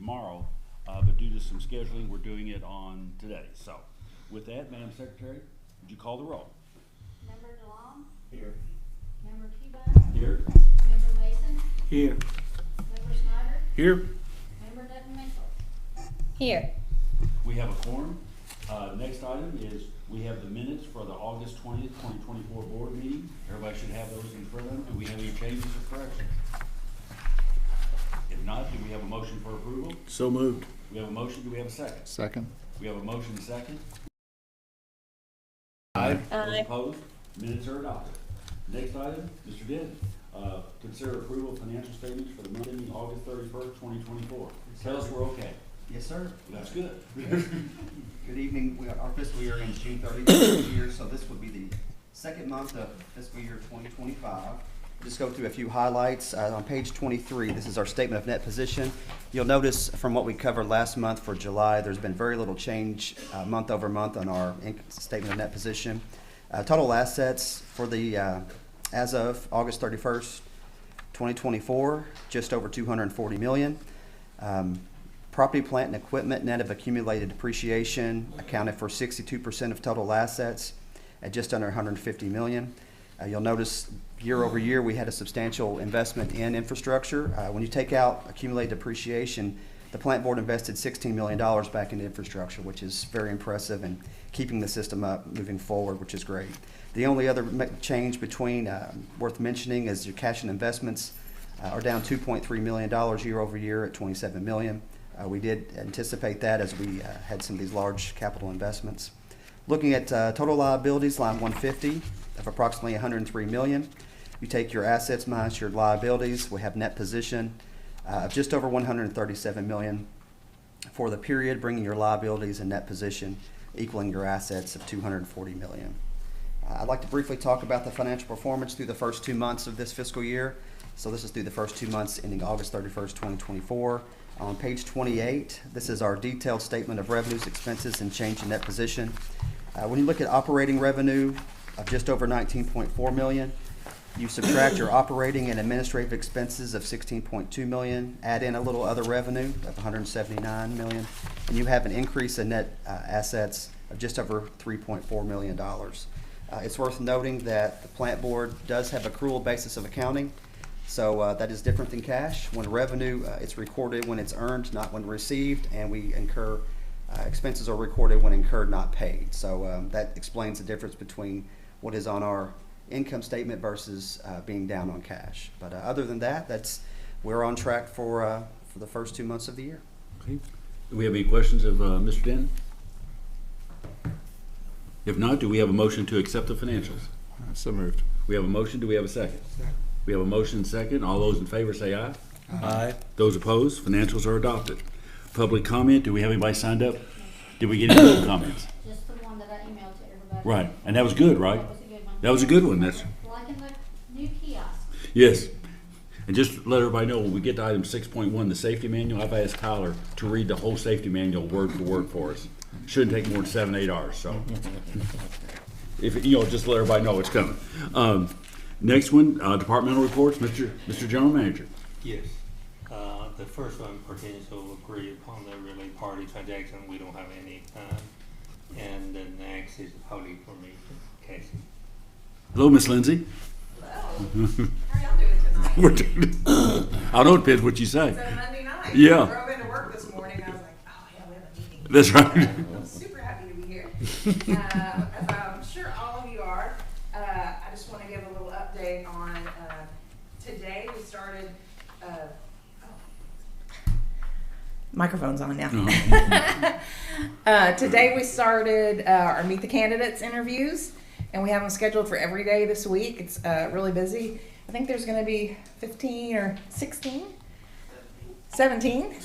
tomorrow, but due to some scheduling, we're doing it on today. So, with that, Madam Secretary, would you call the roll? Member DeLong? Here. Member T-Bone? Here. Member Mason? Here. Member Snyder? Here. Member Dutton Mitchell? Here. We have a quorum. Next item is we have the minutes for the August 20th, 2024 board meeting. Everybody should have those in front of them. Do we have any changes or corrections? If not, do we have a motion for approval? So moved. We have a motion. Do we have a second? Second. We have a motion second. Aye. Those opposed? Minutes are adopted. Next item, Mr. Denton. Consider approval of financial statements for the month ending August 31st, 2024. Tell us we're okay. Yes, sir. That's good. Good evening. Our fiscal year ends June 30th this year, so this would be the second month of fiscal year 2025. Just go through a few highlights. On page 23, this is our statement of net position. You'll notice from what we covered last month for July, there's been very little change month over month on our statement of net position. Total assets for the as of August 31st, 2024, just over $240 million. Property, plant, and equipment net of accumulated depreciation accounted for 62% of total assets at just under $150 million. You'll notice year over year we had a substantial investment in infrastructure. When you take out accumulated depreciation, the plant board invested $16 million back into infrastructure, which is very impressive and keeping the system up moving forward, which is great. The only other change between worth mentioning is your cash and investments are down $2.3 million year over year at $27 million. We did anticipate that as we had some of these large capital investments. Looking at total liabilities, line 150 of approximately $103 million. You take your assets minus your liabilities, we have net position of just over $137 million for the period, bringing your liabilities and net position equaling your assets of $240 million. I'd like to briefly talk about the financial performance through the first 2 months of this fiscal year. So this is through the first 2 months ending August 31st, 2024. On page 28, this is our detailed statement of revenues, expenses, and change in net position. When you look at operating revenue of just over $19.4 million, you subtract your operating and administrative expenses of $16.2 million, add in a little other revenue of $179 million, and you have an increase in net assets of just over $3.4 million. It's worth noting that the plant board does have accrual basis of accounting. So that is different than cash. When revenue, it's recorded when it's earned, not when received, and we incur, expenses are recorded when incurred, not paid. So that explains the difference between what is on our income statement versus being down on cash. But other than that, we're on track for the first 2 months of the year. Okay. Do we have any questions of Mr. Denton? If not, do we have a motion to accept the financials? So moved. We have a motion. Do we have a second? Second. We have a motion second. All those in favor say aye. Aye. Those opposed, financials are adopted. Public comment, do we have anybody signed up? Did we get any public comments? Just the one that I emailed to everybody. Right, and that was good, right? That was a good one. That was a good one, that's, Liking the new kiosk. yes. And just to let everybody know, when we get to item 6.1, the safety manual, I've asked Tyler to read the whole safety manual word for word for us. Shouldn't take more than 7-8 hours, so. If, just let everybody know it's coming. Next one, departmental reports, Mr. General Manager. Yes. The first one pertains to agree upon the related party transaction. We don't have any. And the next is public information. Casey. Hello, Miss Lindsay. Hello. How are y'all doing tonight? We're doing, I know it depends what you say. It's a Monday night. Yeah. I drove into work this morning. I was like, oh, yeah, we have a meeting. That's right. I'm super happy to be here. As I'm sure all of you are, I just want to give a little update on today we started. Microphone's on now. Today we started our Meet the Candidates interviews, and we have them scheduled for every day this week. It's really busy. I think there's going to be 15 or 16? 17.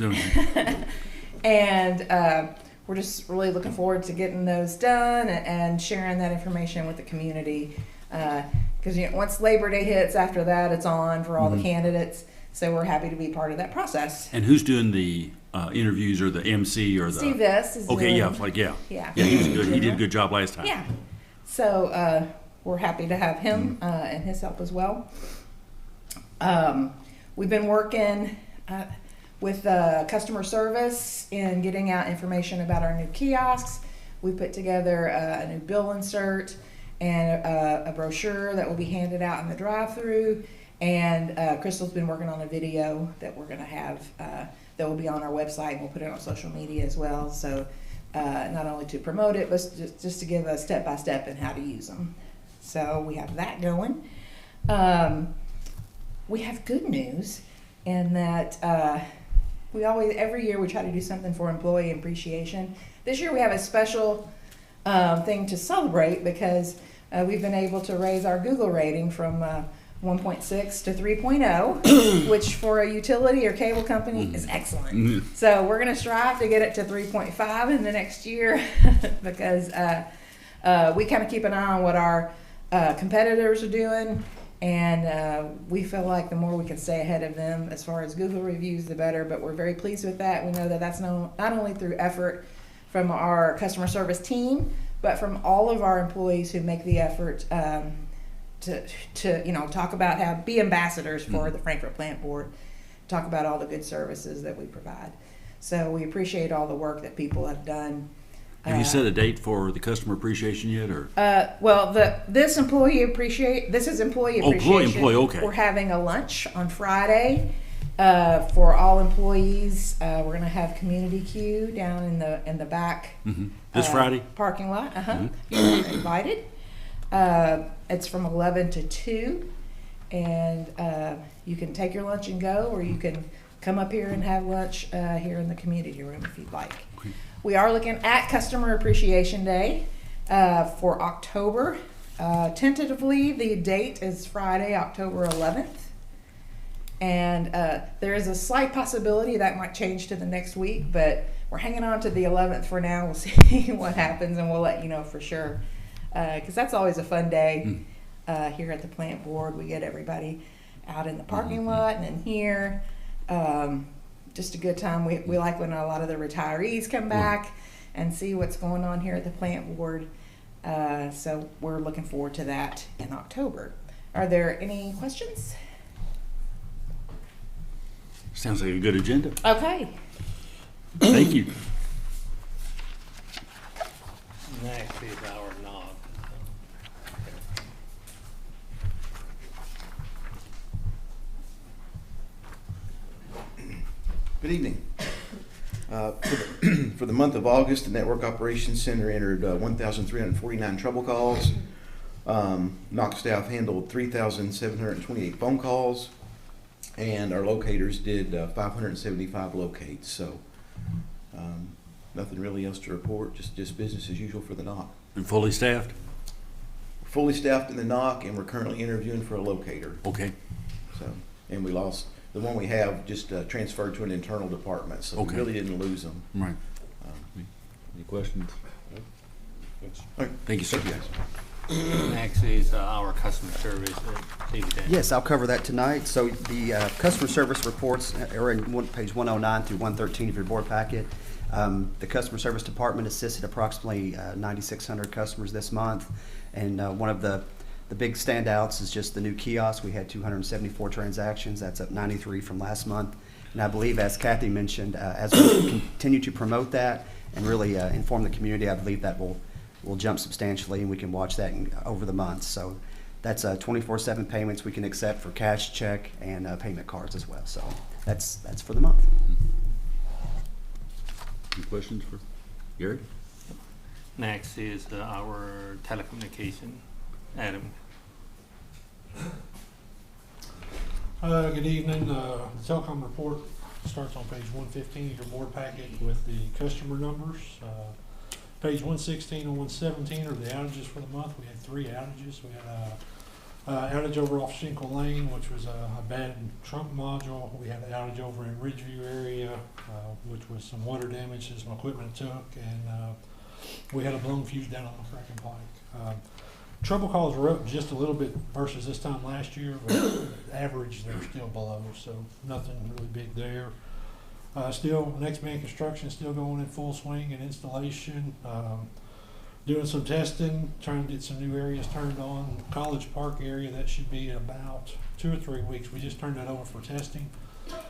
And we're just really looking forward to getting those done and sharing that information with the community. Because once Labor Day hits, after that, it's on for all the candidates. So we're happy to be part of that process. And who's doing the interviews or the MC or the? Steve Vest is okay, doing, yeah. Yeah, he was good. He did a good job last time. Yeah. So we're happy to have him and his help as well. We've been working. with customer service and getting out information about our new kiosks. We put together a new bill insert and a brochure that will be handed out in the drive-through. And Crystal's been working on a video that we're going to have that will be on our website, and we'll put it on social media as well. So not only to promote it, but just to give a step-by-step in how to use them. So we have that going. We have good news in that every year we try to do something for employee appreciation. This year we have a special thing to celebrate because we've been able to raise our Google rating from 1.6 to 3.0, which for a utility or cable company is excellent. So we're going to strive to get it to 3.5 in the next year because we kind of keep an eye on what our competitors are doing, and we feel like the more we can stay ahead of them as far as Google reviews, the better. But we're very pleased with that. We know that that's not only through effort from our customer service team, but from all of our employees who make the effort to talk about how be ambassadors for the Frankfurt Plant Board, talk about all the good services that we provide. So we appreciate all the work that people have done. Have you set a date for the customer appreciation yet, or? Well, this is employee appreciation. Employee, okay. We're having a lunch on Friday for all employees. We're going to have community queue down in the back. This Friday? Parking lot. You're invited. It's from 11 to 2, and you can take your lunch and go, or you can come up here and have lunch here in the community room if you'd like. Okay. We are looking at Customer Appreciation Day for October. Tentatively, the date is Friday, October 11th. And there is a slight possibility that might change to the next week, but we're hanging on to the 11th for now. We'll see what happens, and we'll let you know for sure. Because that's always a fun day here at the plant board. We get everybody out in the parking lot and in here. Just a good time. We like when a lot of the retirees come back and see what's going on here at the plant board. So we're looking forward to that in October. Are there any questions? Sounds like a good agenda. Okay. Thank you. Next is our NOG. Good evening. For the month of August, the Network Operations Center entered 1,349 trouble calls. NOC staff handled 3,728 phone calls, and our locators did 575 locates. So nothing really else to report, just business as usual for the NOC. And fully staffed? We're fully staffed in the NOC, and we're currently interviewing for a locator. Okay. So, and we lost the one we have, just transferred to an internal department, so Okay. we really didn't lose them. Right. Any questions? All right. Thank you, sir. Next is our customer service. David Daniels. Yes, I'll cover that tonight. So the customer service reports are in page 109 through 113 of your board packet. The customer service department assisted approximately 9,600 customers this month, and one of the big standouts is just the new kiosk. We had 274 transactions. That's up 93 from last month. And I believe, as Kathy mentioned, as we continue to promote that and really inform the community, I believe that will jump substantially, and we can watch that over the months. So that's 24/7 payments we can accept for cash, check, and payment cards as well. So that's for the month. Any questions for Gary? Next is our telecommunication. Adam. Good evening. The telecom report starts on page 115 of your board packet with the customer numbers. Page 116 and 117 are the outages for the month. We had 3 outages. We had an outage over off Shinkle Lane, which was a bad trunk module. We had an outage over in Ridgeview area, which was some water damage that some equipment took, and we had a blown fuse down on the Kraken Pike. Trouble calls were up just a little bit versus this time last year, but average they're still below, so nothing really big there. Still, Next Man Construction still going in full swing and installation. Doing some testing, trying to get some new areas turned on. College Park area, that should be in about 2 or 3 weeks. We just turned that over for testing.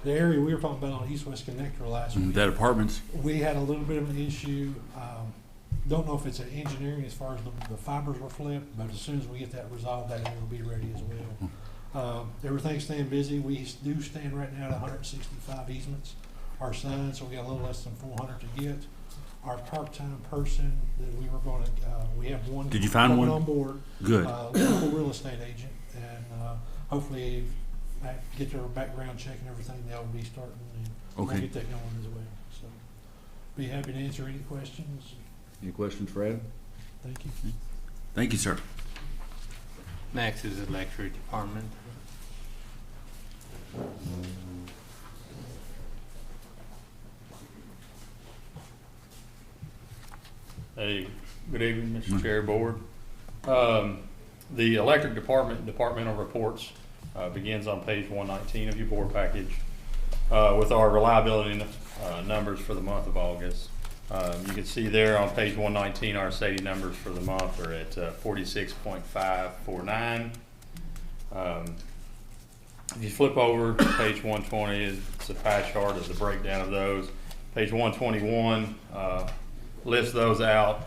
The area we were talking about on East-West Connector last week, That apartments, we had a little bit of an issue. Don't know if it's an engineering as far as the fibers were flipped, but as soon as we get that resolved, that area will be ready as well. Everything's staying busy. We do stand right now at 165 easements. Our signs, so we got a little less than 400 to get. Our part-time person that we were going to, we have one. Did you find coming one? on board. Good. Local real estate agent, and hopefully get their background check and everything. They'll be starting and we'll Okay. get that going as well. So, be happy to answer any questions. Any questions, Fred? Thank you. Thank you, sir. Next is electric department. Hey, good evening, Mr. Chair, Board. The electric departmental reports begins on page 119 of your board package with our reliability numbers for the month of August. You can see there on page 119, our SAIDI numbers for the month are at 46.549. If you flip over to page 120, it's a pie chart of the breakdown of those. Page 121 lists those out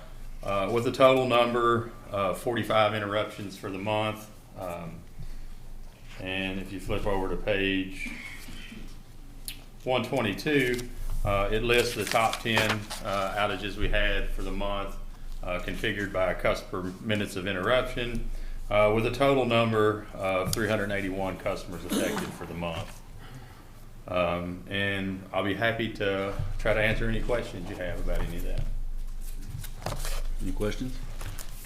with a total number of 45 interruptions for the month. And if you flip over to page 122, it lists the top 10 outages we had for the month, configured by customer minutes of interruption, with a total number of 381 customers affected for the month. And I'll be happy to try to answer any questions you have about any of that. Any questions?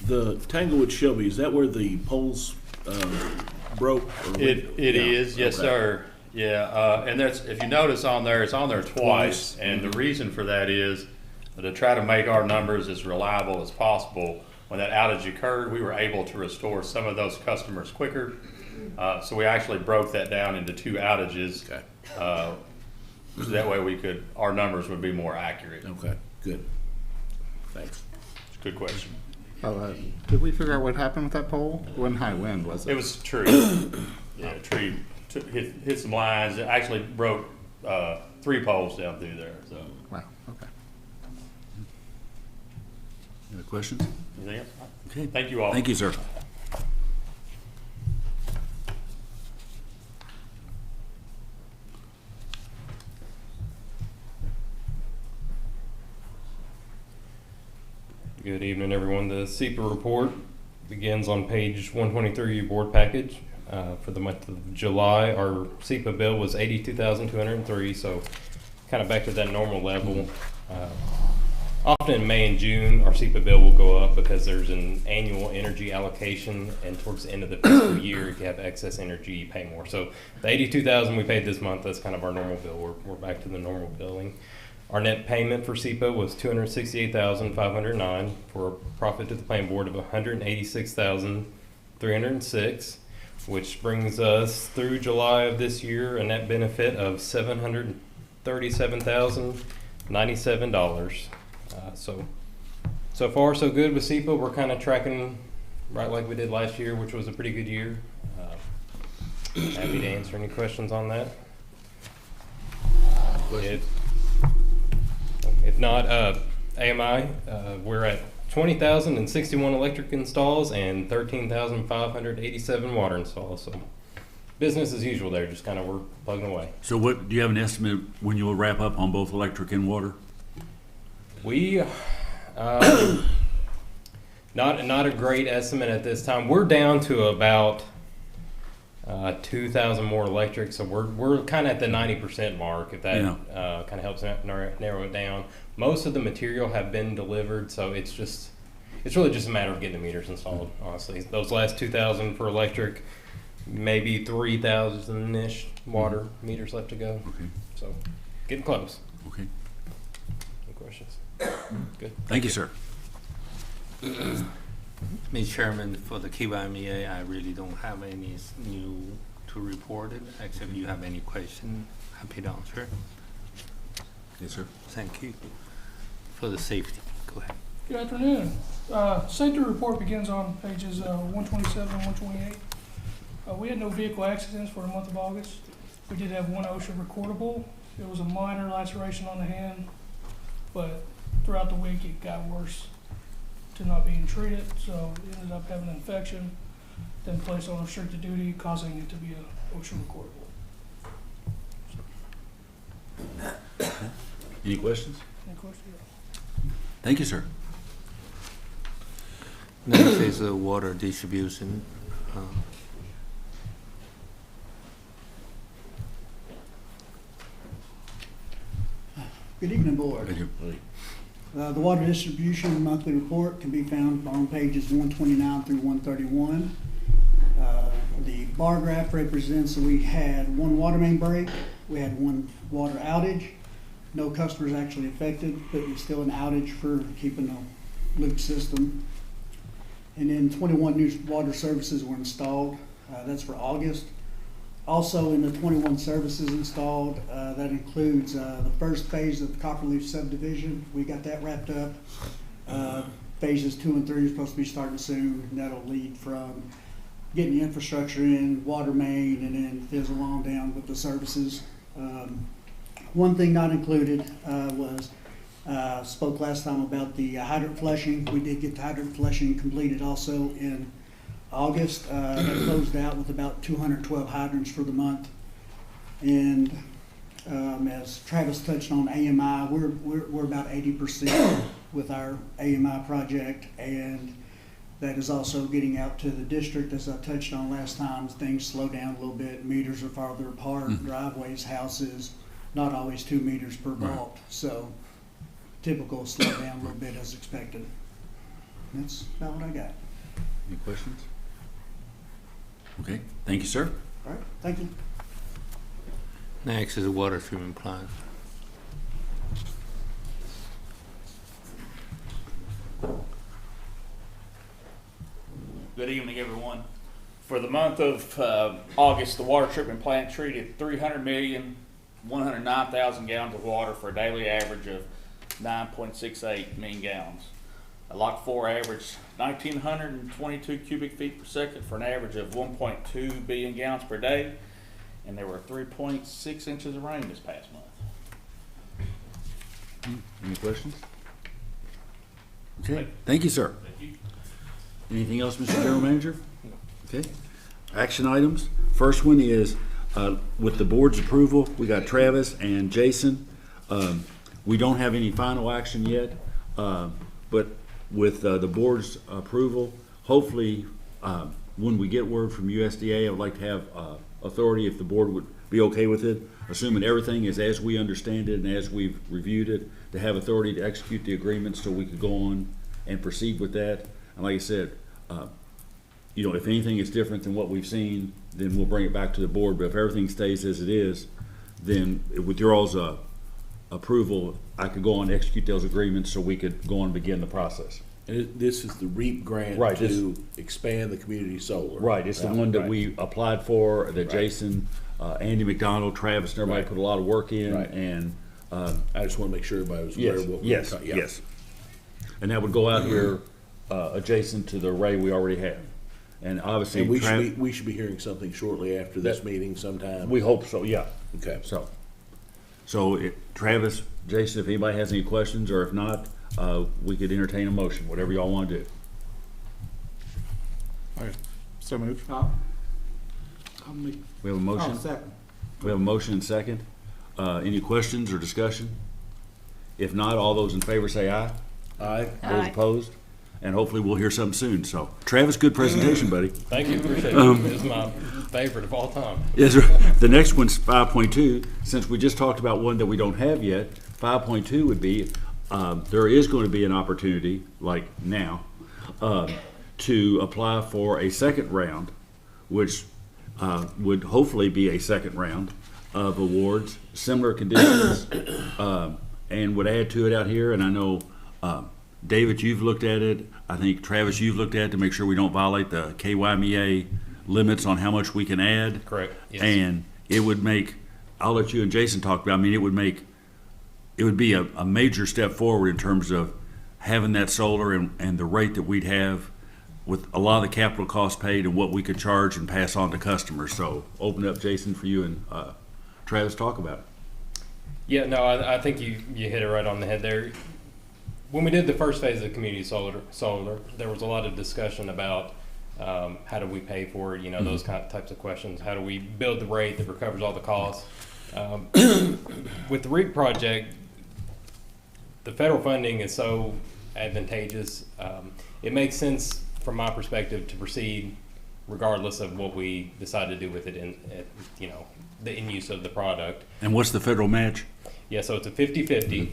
The Tanglewood Shelby, is that where the poles broke? It is, yes, Okay. sir. Yeah, and that's, if you notice on there, it's on there twice, and the reason for that is to try to make our numbers as reliable as possible. When that outage occurred, we were able to restore some of those customers quicker, so we actually broke that down into 2 outages. Okay. So that way our numbers would be more accurate. Okay, good. Thanks. It's a good question. Did we figure out what happened with that pole? It wasn't high wind, was it? It was a tree. Yeah, a tree hit some lines. It actually broke 3 poles down through there. So, Wow, okay. Any other questions? anything else? Okay. Thank you all. Thank you, sir. Good evening, everyone. The SEPA report begins on page 123 of your board package. For the month of July, our SEPA bill was $82,203, so kind of back to that normal level. Often in May and June, our SEPA bill will go up because there's an annual energy allocation, and towards the end of the fiscal year, if you have excess energy, you pay more. So the $82,000 we paid this month, that's kind of our normal bill. We're back to the normal billing. Our net payment for SEPA was $268,509 for a profit to the planning board of $186,306, which brings us through July of this year a net benefit of $737,097. So far so good with SEPA. We're kind of tracking right like we did last year, which was a pretty good year. Happy to answer any questions on that. If not, AMI, we're at 20,061 electric installs and 13,587 water installs. So business as usual there, just kind of we're plugging away. So what, do you have an estimate when you'll wrap up on both electric and water? We, not a great estimate at this time. We're down to about 2,000 more electric, so we're kind of at the 90% mark, if that kind of helps narrow it down. Most of the material have been delivered, so it's really just a matter of getting the meters installed, honestly. Those last 2,000 for electric, maybe 3,000-ish water meters left to go. Okay. So getting close. Okay. Any questions? Good. Thank you, sir. Mr. Chairman, for the KYMEA, I really don't have any new to report it, except you have any question, happy to answer. Yes, sir. Thank you. For the safety, go ahead. Good afternoon. Safety report begins on pages 127 and 128. We had no vehicle accidents for the month of August. We did have one OSHA recordable. It was a minor laceration on the hand, but throughout the week it got worse to not being treated, so it ended up having an infection, then placed on restricted duty, causing it to be a OSHA recordable. Any questions? Any questions? Thank you, sir. Next is water distribution. Good evening, Board. Thank you. The water distribution monthly report can be found on pages 129 through 131. The bar graph represents that we had one water main break, we had one water outage. No customers actually affected, but it's still an outage for keeping a loop system. And then 21 new water services were installed. That's for August. Also in the 21 services installed, that includes the first phase of the Copperleaf subdivision. We got that wrapped up. Phases 2 and 3 are supposed to be starting soon, and that'll lead from getting the infrastructure in, water main, and then fizzle on down with the services. One thing not included was, spoke last time about the hydrant flushing. We did get the hydrant flushing completed also in August. That closed out with about 212 hydrants for the month. And as Travis touched on AMI, we're about 80% with our AMI project, and that is also getting out to the district. As I touched on last time, things slow down a little bit. Meters are farther apart, driveways, houses, not always 2 meters per vault. So typical slow down a little bit as expected. That's about what I got. Any questions? Okay, thank you, sir. All right, thank you. Next is water treatment plant. Good evening, everyone. For the month of August, the water treatment plant treated 300,109,000 gallons of water for a daily average of 9.68 million gallons. Lock 4 averaged 1,922 cubic feet per second for an average of 1.2 billion gallons per day, and there were 3.6 inches of rain this past month. Any questions? Okay, thank you, sir. Thank you. Anything else, Mr. General Manager? Okay. Action items. First one is, with the board's approval, we got Travis and Jason. We don't have any final action yet, but with the board's approval, hopefully, when we get word from USDA, I would like to have authority, if the board would be okay with it, assuming everything is as we understand it and as we've reviewed it, to have authority to execute the agreement so we could go on and proceed with that. And like I said, if anything is different than what we've seen, then we'll bring it back to the board. But if everything stays as it is, then with your all's approval, I could go on and execute those agreements so we could go on and begin the process. And this is the REAP grant Right, to expand the community solar. Right, it's the one that we applied for, that Right. Jason, Andy McDonald, Travis, and everybody Right. put a lot of work in, Right. and, I just want to make sure everybody was aware yes, of what we yes, were talking. yes. And that would go out here, adjacent to the array we already have. And obviously, And we should be hearing something shortly after this meeting sometime. we hope so, yeah. Okay. So Travis, Jason, if anybody has any questions, or if not, we could entertain a motion, whatever y'all want to do. All right, so moved. We have a motion? Second. We have a motion and second. Any questions or discussion? If not, all those in favor say aye. Aye. Those opposed? And hopefully we'll hear something soon. So, Travis, good presentation, buddy. Thank you, appreciate it. It's my favorite of all time. Yes, sir. The next one's 5.2. Since we just talked about one that we don't have yet, 5.2 would be, there is going to be an opportunity, like now, to apply for a second round, which would hopefully be a second round of awards, similar conditions, and would add to it out here. And I know, David, you've looked at it. I think, Travis, you've looked at it to make sure we don't violate the KYMEA limits on how much we can add. Correct, yes. And it would make, I'll let you and Jason talk about, I mean, it would be a major step forward in terms of having that solar and the rate that we'd have with a lot of the capital costs paid and what we could charge and pass on to customers. So open up, Jason, for you and Travis, talk about it. Yeah, no, I think you hit it right on the head there. When we did the first phase of community solar, there was a lot of discussion about how do we pay for it, you know, those types of questions. How do we build the rate that recovers all the costs? With the REAP project, the federal funding is so advantageous. It makes sense from my perspective to proceed regardless of what we decide to do with it in, you know, the in use of the product. And what's the federal match? Yeah, so it's a 50-50.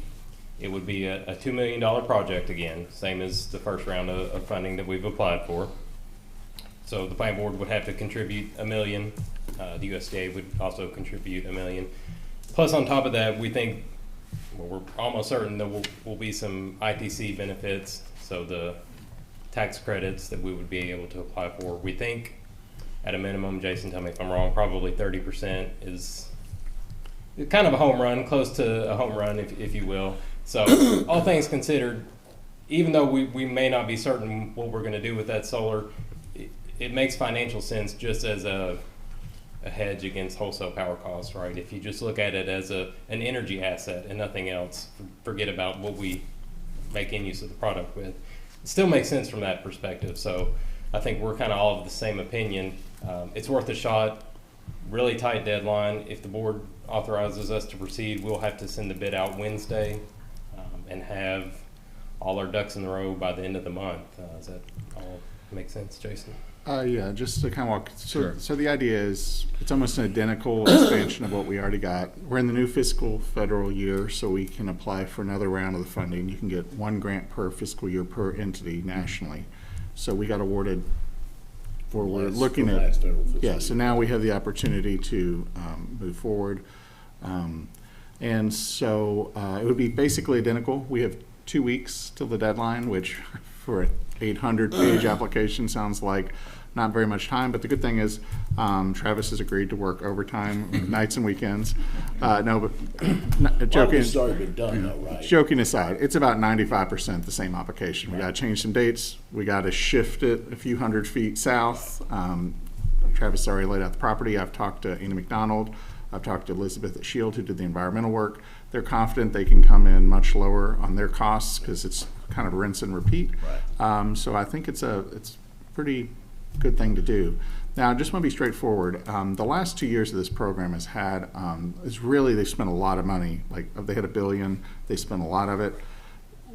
It would be a $2 million project again, same as the first round of funding that we've applied for. So the planning board would have to contribute $1 million. The USDA would also contribute $1 million. Plus, on top of that, we think, well, we're almost certain there will be some ITC benefits. So the tax credits that we would be able to apply for. We think, at a minimum, Jason, tell me if I'm wrong, probably 30% is kind of a home run, close to a home run, if you will. So all things considered, even though we may not be certain what we're going to do with that solar, it makes financial sense just as a hedge against wholesale power costs, right? If you just look at it as an energy asset and nothing else, forget about what we make in use of the product with. It still makes sense from that perspective. So I think we're kind of all of the same opinion. It's worth a shot. Really tight deadline. If the board authorizes us to proceed, we'll have to send the bid out Wednesday and have all our ducks in a row by the end of the month. Does that all make sense, Jason? Yeah, just to kind of walk. Sure. So the idea is it's almost an identical expansion of what we already got. We're in the new fiscal federal year, so we can apply for another round of the funding. You can get one grant per fiscal year per entity nationally. So we got awarded for, we're looking at, yeah, so now we have the opportunity to move forward. And so it would be basically identical. We have 2 weeks till the deadline, which for an 800-page application sounds like not very much time, but the good thing is Travis has agreed to work overtime nights and weekends. No, but joking aside, it's about 95% the same application. We got to change some dates. We got to shift it a few hundred feet south. Travis already laid out the property. I've talked to Anna McDonald. I've talked to Elizabeth at Shield, who did the environmental work. They're confident they can come in much lower on their costs because it's kind of rinse and repeat. Right. So I think it's a pretty good thing to do. Now, I just want to be straightforward. The last 2 years of this program has had, they've spent a lot of money. Like, they had $1 billion, they spent a lot of it.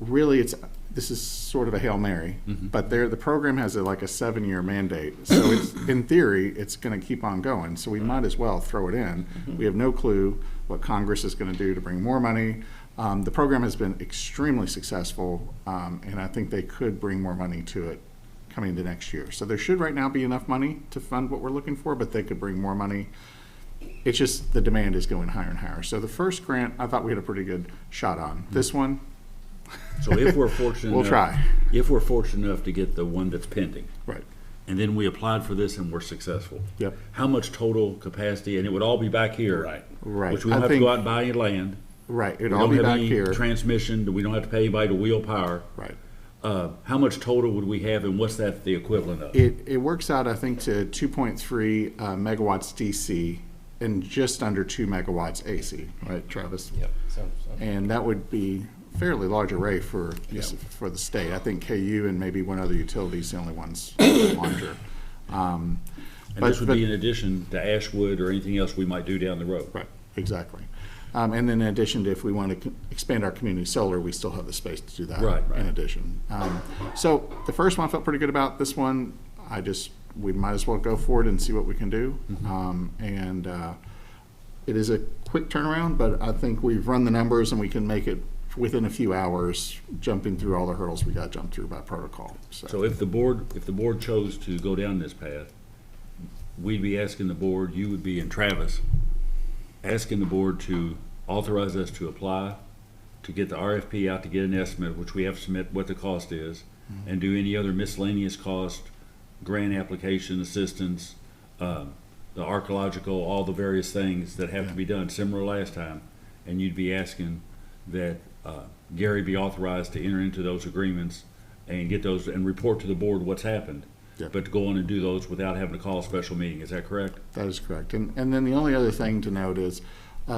Really, this is sort of a Hail Mary, but the program has a 7-year mandate. So it's, in theory, it's going to keep on going. So we might as well throw it in. We have no clue what Congress is going to do to bring more money. The program has been extremely successful, and I think they could bring more money to it coming into next year. So there should right now be enough money to fund what we're looking for, but they could bring more money. It's just the demand is going higher and higher. So the first grant, I thought we had a pretty good shot on. This one, so if we're fortunate we'll enough, try. If we're fortunate enough to get the one that's pending, right, and then we applied for this and we're successful, yep. How much total capacity? And it would all be back here, Right. Which we don't have to go out and buy any land. Right. It'd all be back here. Transmission. We don't have to pay anybody to wheel power. Right. How much total would we have, and what's that the equivalent of? It works out, I think, to 2.3 megawatts DC and just under 2 megawatts AC. Right, Travis? Yep. So. And that would be a fairly large array for the state. I think KU and maybe one other utility is the only ones larger. And this would be in addition to Ashwood or anything else we might do down the road. Right, exactly. And then in addition to, if we want to expand our community solar, we still have the space to do that in addition. So the first one I felt pretty good about. This one, we might as well go for it and see what we can do. It is a quick turnaround, but I think we've run the numbers and we can make it within a few hours, jumping through all the hurdles we got to jump through by protocol. So if the board chose to go down this path, we'd be asking the board, you would be in Travis, asking the board to authorize us to apply, to get the RFP out, to get an estimate, which we have to submit what the cost is, and do any other miscellaneous cost, grant application assistance, the archaeological, all the various things that have to be done, similar last time. And you'd be asking that Gary be authorized to enter into those agreements and get those and report to the board what's happened. Yep. But to go on and do those without having to call a special meeting. Is that correct? That is correct. And then the only other thing to note is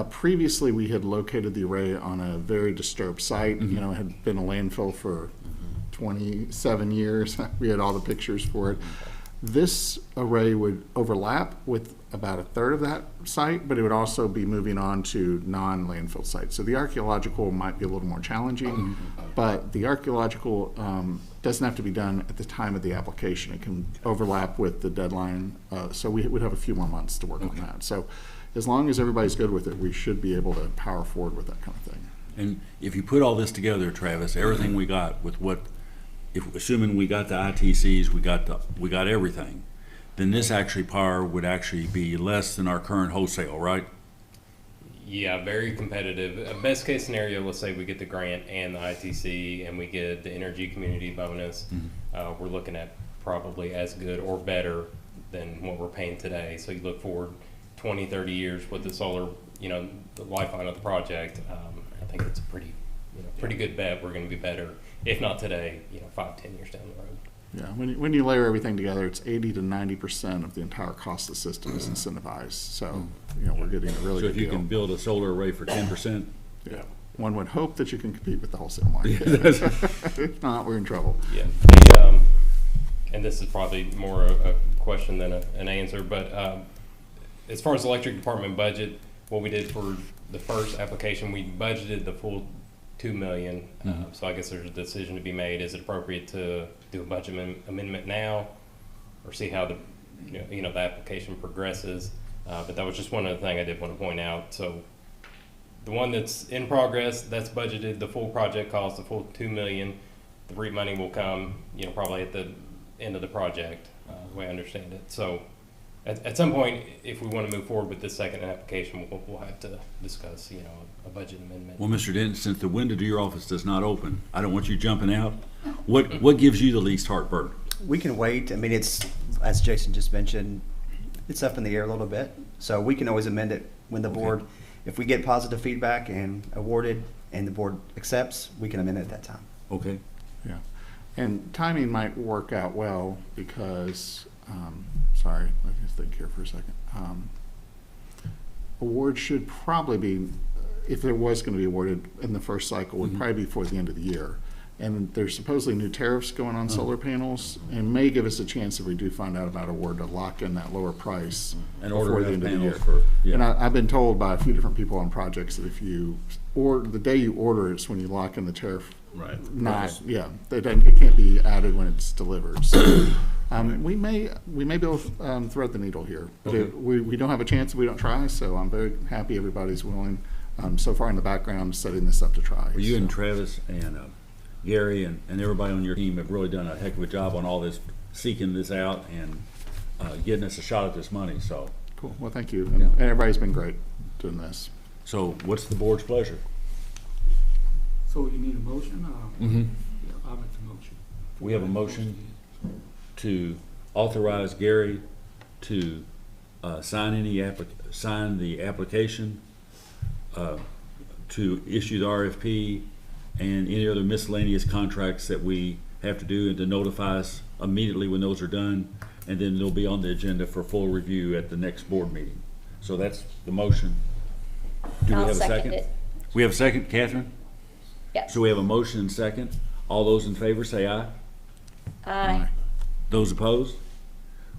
Previously, we had located the array on a very disturbed site. You know, it had been a landfill for 27 years. We had all the pictures for it. This array would overlap with about a third of that site, but it would also be moving on to non-landfill sites. So the archaeological might be a little more challenging, but the archaeological doesn't have to be done at the time of the application. It can overlap with the deadline, so we would have a few more months to work on that. So as long as everybody's good with it, we should be able to power forward with that kind of thing. And if you put all this together, Travis, everything we got with what, if assuming we got the ITCs, we got everything, then this actually power would actually be less than our current wholesale, right? Yeah, very competitive. Best case scenario, let's say we get the grant and the ITC and we get the energy community bonus. We're looking at probably as good or better than what we're paying today. So you look forward 20, 30 years with the solar, you know, the lifeline of the project. I think it's a pretty good bet. We're going to be better, if not today, 5, 10 years down the road. Yeah, when you layer everything together, it's 80 to 90% of the entire cost of the system is incentivized. So, we're getting a really So good if you deal. can build a solar array for 10%, Yeah, one would hope that you can compete with the wholesale market. If not, we're in trouble. Yeah. And this is probably more a question than an answer, but as far as the electric department budget, what we did for the first application, we budgeted the full $2 million. So I guess there's a decision to be made. Is it appropriate to do a budget amendment now, or see how the the application progresses? But that was just one other thing I did want to point out. So the one that's in progress, that's budgeted the full project cost, the full $2 million. The REAP money will come, probably at the end of the project, the way I understand it. So at some point, if we want to move forward with this second application, we'll have to discuss, a budget amendment. well, Mr. Denton, since the window to your office does not open, I don't want you jumping out. What gives you the least heartburn? We can wait. I mean, it's, as Jason just mentioned, it's up in the air a little bit. So we can always amend it when the board, if we get positive feedback and awarded and the board accepts, we can amend it at that time. Okay. Yeah, and timing might work out well because, sorry, let me think here for a second. Award should probably be, if there was going to be awarded in the first cycle, would probably be before the end of the year. And there's supposedly new tariffs going on solar panels, and may give us a chance if we do find out about award to lock in that lower price And before order the end of the year. panels for, And I've been told by a few different people on projects that if you order, the day you order it's when you lock in the tariff. Right. Not, yeah, it can't be added when it's delivered. So we may be able to thread the needle here, but we don't have a chance if we don't try. So I'm very happy everybody's willing. So far in the background, setting this up to try. Well, you and Travis and Gary and everybody on your team have really done a heck of a job on all this, seeking this out and getting us a shot at this money. So Cool. Well, thank you, and everybody's been great doing this. So what's the board's pleasure? So you need a motion? Mm-hmm. Yeah, I'll make the motion. We have a motion to authorize Gary to sign the application, to issue the RFP, and any other miscellaneous contracts that we have to do, and to notify us immediately when those are done, and then they'll be on the agenda for full review at the next board meeting. So that's the motion. Do we I'll have a second second? it. We have a second, Catherine? Yes. So we have a motion and second. All those in favor say aye. Aye. Those opposed?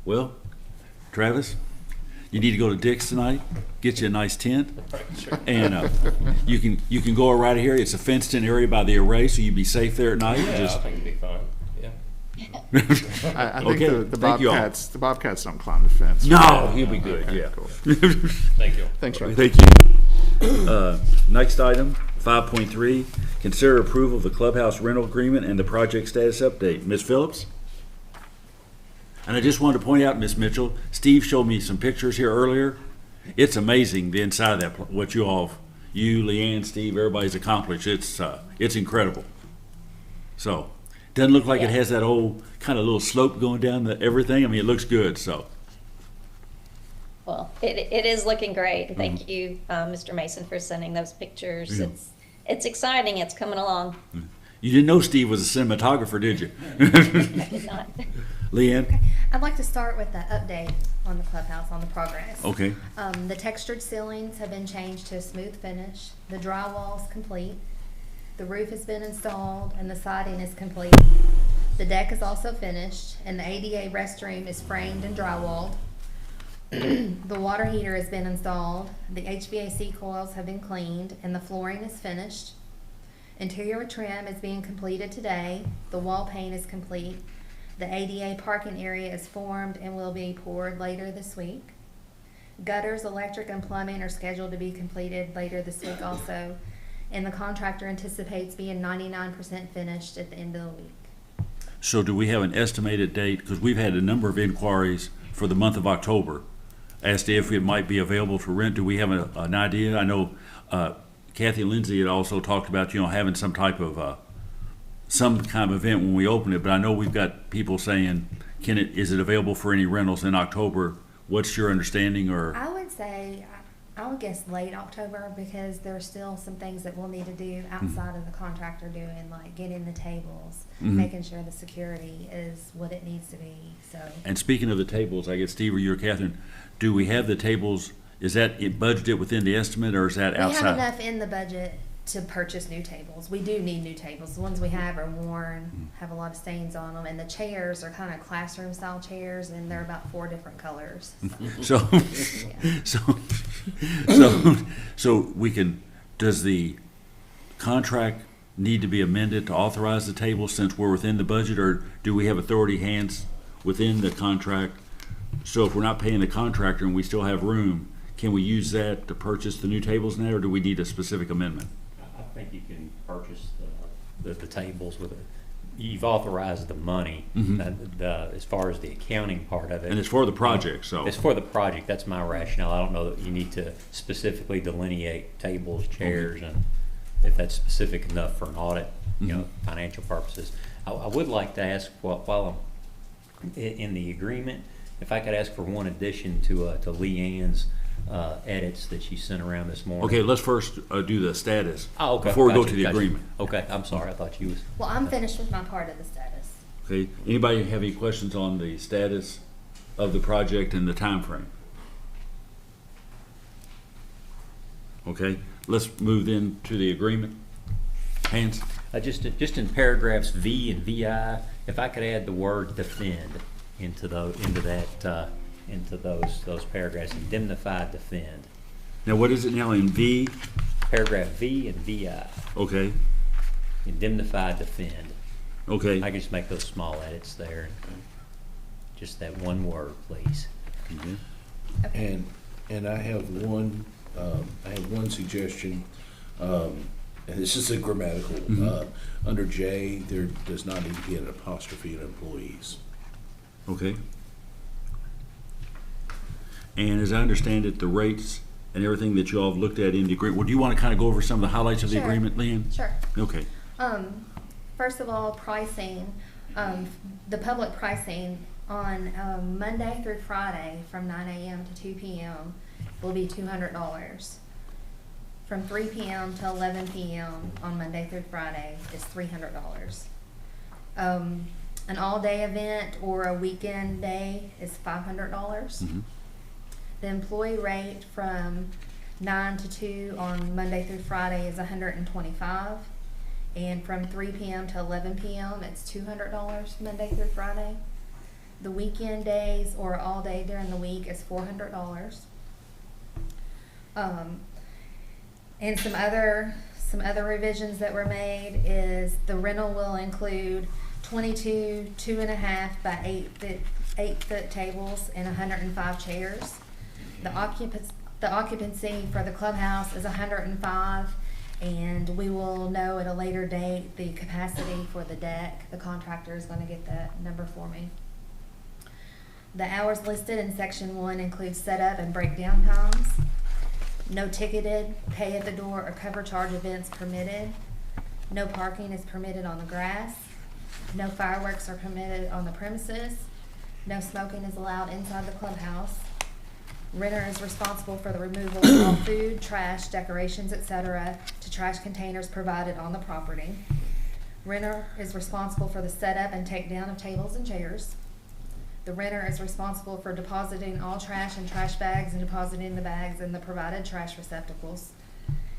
Well, Travis, you need to go to Dick's tonight, get you a nice tent, and you can go right here. It's a fenced-in area by the array, so you'd be safe there at night. Yeah, I think it'd be fine. Yeah. I think Okay, the thank you all. Bobcats don't climb the fence. No, he'll be good. Okay, Yeah. cool. Thank you. Thanks, Ray. Thank you. Next item, 5.3, consider approval of the clubhouse rental agreement and the project status update. Ms. Phillips? And I just wanted to point out, Ms. Mitchell, Steve showed me some pictures here earlier. It's amazing the inside of that, what you, Leanne, Steve, everybody's accomplished. It's incredible. So, doesn't look like it has that old kind of little slope going down everything. I mean, it looks good, so. Well, it is looking great. Thank you, Mr. Mason, for sending those pictures. Yeah. It's exciting. It's coming along. You didn't know Steve was a cinematographer, did you? I did not. Leanne? I'd like to start with the update on the clubhouse, on the progress. Okay, The textured ceilings have been changed to a smooth finish. The drywall's complete. The roof has been installed and the siding is complete. The deck is also finished and the ADA restroom is framed and drywalled. The water heater has been installed. The HVAC coils have been cleaned and the flooring is finished. Interior trim is being completed today. The wall paint is complete. The ADA parking area is formed and will be poured later this week. Gutters, electric, and plumbing are scheduled to be completed later this week also, and the contractor anticipates being 99% finished at the end of the week. so do we have an estimated date? Because we've had a number of inquiries for the month of October as to if it might be available for rent. Do we have an idea? I know Kathy and Lindsay had also talked about, having some type of some kind of event when we open it, but I know we've got people saying, is it available for any rentals in October? What's your understanding, or? I would say, I would guess late October, because there's still some things that we'll need to do outside of the contractor doing, like getting the tables, making sure the security is what it needs to be, so. And speaking of the tables, I guess Steve or you or Catherine, do we have the tables, is that budgeted within the estimate, or is that outside? We have enough in the budget to purchase new tables. We do need new tables. The ones we have are worn, have a lot of stains on them, and the chairs are kind of classroom style chairs, and they're about 4 different colors. So, so we can, does the contract need to be amended to authorize the table since we're within the budget, or do we have authority hands within the contract? So if we're not paying the contractor and we still have room, can we use that to purchase the new tables now, or do we need a specific amendment? I think you can purchase the tables with it. You've authorized the money, as far as the accounting part of it. And it's for the project, so. It's for the project, that's my rationale. I don't know that you need to specifically delineate tables, chairs, and if that's specific enough for an audit, financial purposes. I would like to ask, while I'm in the agreement, if I could ask for one addition to Leanne's edits that she sent around this morning. Okay, let's first do the status. Oh, okay. Before we go Gotcha, to the gotcha. agreement. Okay, I'm sorry, I thought you was. Well, I'm finished with my part of the status. Okay, anybody have any questions on the status of the project and the time frame? Okay, let's move then to the agreement. Hands? Just in paragraphs V and VI, if I could add the word defend into those paragraphs, indemnify, defend. Now, what is it now in V? Paragraph V and VI. Okay, Indemnify, defend. okay. I can just make those small edits there. Just that one word, please. And I have one suggestion, and this is a grammatical, under J, there does not need to be an apostrophe in employees. Okay. And as I understand it, the rates and everything that you all have looked at in the agreement, well, do you want to kind of go over some of the highlights of the Sure. agreement, Leanne? Sure. Okay. First of all, pricing, the public pricing on Monday through Friday from 9 a.m. to 2 p.m. will be $200. From 3 p.m. to 11 p.m. on Monday through Friday is $300. An all-day event or a weekend day is $500. The employee rate from 9 to 2 on Monday through Friday is $125. And from 3 p.m. to 11 p.m. it's $200 Monday through Friday. The weekend days or all day during the week is $400. And some other revisions that were made is the rental will include 22 2.5 by 8 foot tables and 105 chairs. The occupancy for the clubhouse is 105, and we will know at a later date the capacity for the deck. The contractor is going to get that number for me. The hours listed in section 1 include setup and breakdown times. No ticketed, pay at the door, or cover charge events permitted. No parking is permitted on the grass. No fireworks are permitted on the premises. No smoking is allowed inside the clubhouse. Renter is responsible for the removal of all food, trash, decorations, etc. to trash containers provided on the property. Renter is responsible for the setup and takedown of tables and chairs. The renter is responsible for depositing all trash in trash bags and depositing the bags in the provided trash receptacles.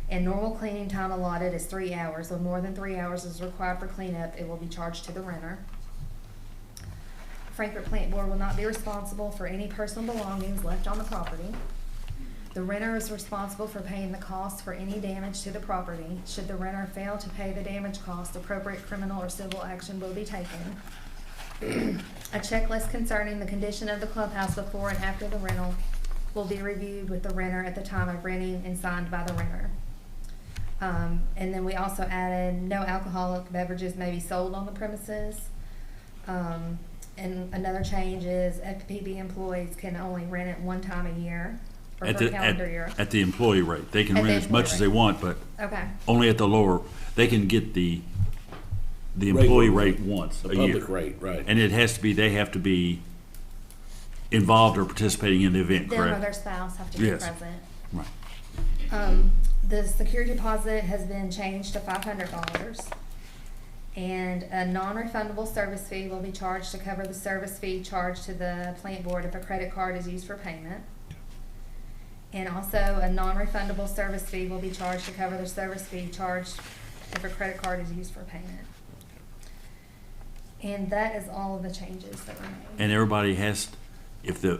And normal cleaning time allotted is 3 hours. When more than 3 hours is required for cleanup, it will be charged to the renter. Frankfurt Plant Board will not be responsible for any personal belongings left on the property. The renter is responsible for paying the cost for any damage to the property. Should the renter fail to pay the damage cost, appropriate criminal or civil action will be taken. A checklist concerning the condition of the clubhouse before and after the rental will be reviewed with the renter at the time of renting and signed by the renter. And then we also added no alcoholic beverages may be sold on the premises. And another change is FPB employees can only rent it one time a year or per calendar year. At the employee rate. They can At the rent as much employee as they rate. want, but Okay. only at the lower, they can get the employee rate once The a year. public rate, right. And it has to be, they have to be involved or participating in the event, Them or correct? their spouse have to be Yes. present. Right. The security deposit has been changed to $500. And a non-refundable service fee will be charged to cover the service fee charged to the plant board if a credit card is used for payment. And also a non-refundable service fee will be charged to cover the service fee charged if a credit card is used for payment. And that is all of the changes that were made. And everybody has, if the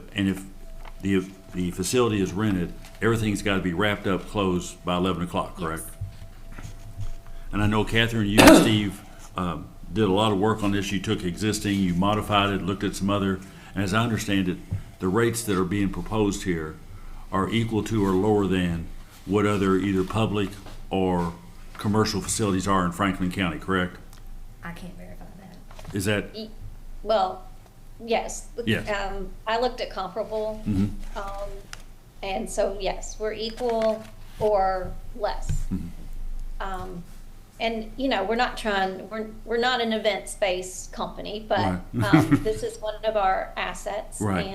facility is rented, everything's gotta be wrapped up, closed by 11 o'clock, correct? And I know Catherine, you and Steve, did a lot of work on this. You took existing, you modified it, looked at some other, and as I understand it, the rates that are being proposed here are equal to or lower than what other either public or commercial facilities are in Franklin County, correct? I can't verify that. Is that, Well, yes. Yes. I looked at comparable, mhm, and so, yes, we're equal or less. mhm. And, you know, we're not an events-based company, but, Right. this is one of our assets. Right.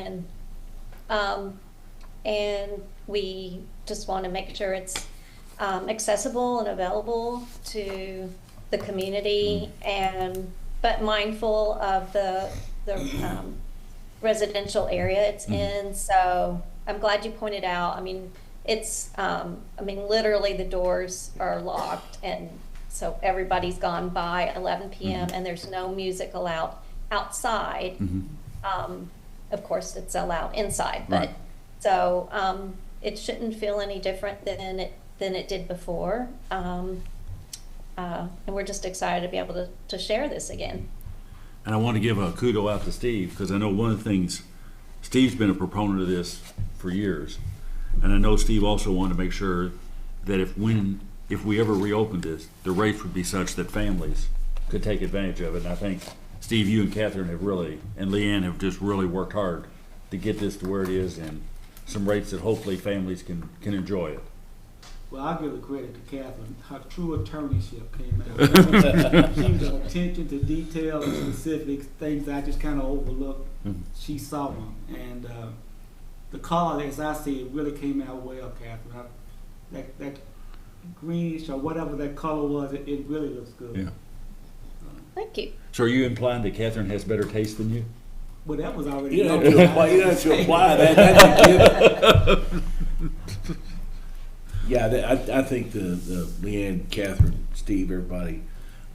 And we just want to make sure it's, accessible and available to the community but mindful of the residential area it's in. So I'm glad you pointed out, I mean, literally the doors are locked, and so everybody's gone by 11 p.m. and there's no music allowed outside. Of course, it's allowed inside, but Right. so it shouldn't feel any different than it did before. And we're just excited to be able to share this again. And I want to give a kudo out to Steve, because I know one of the things, Steve's been a proponent of this for years. And I know Steve also wanted to make sure that if we ever reopened this, the rates would be such that families could take advantage of it. And I think, Steve, you and Catherine have really, and Leanne have just really worked hard to get this to where it is, and some rates that hopefully families can enjoy it. Well, I'll give the credit to Catherine. Her true attorneyship came out. She was attention to detail and specifics, things I just kind of overlooked. She saw them. And the color, as I see it, really came out well, Catherine. That greenish or whatever that color was, it really looks good. Yeah. Thank you. So are you implying that Catherine has better taste than you? Well, that was already. You don't have to apply, you don't have to apply that. That's a given. Yeah, I think the Leanne, Catherine, Steve, everybody,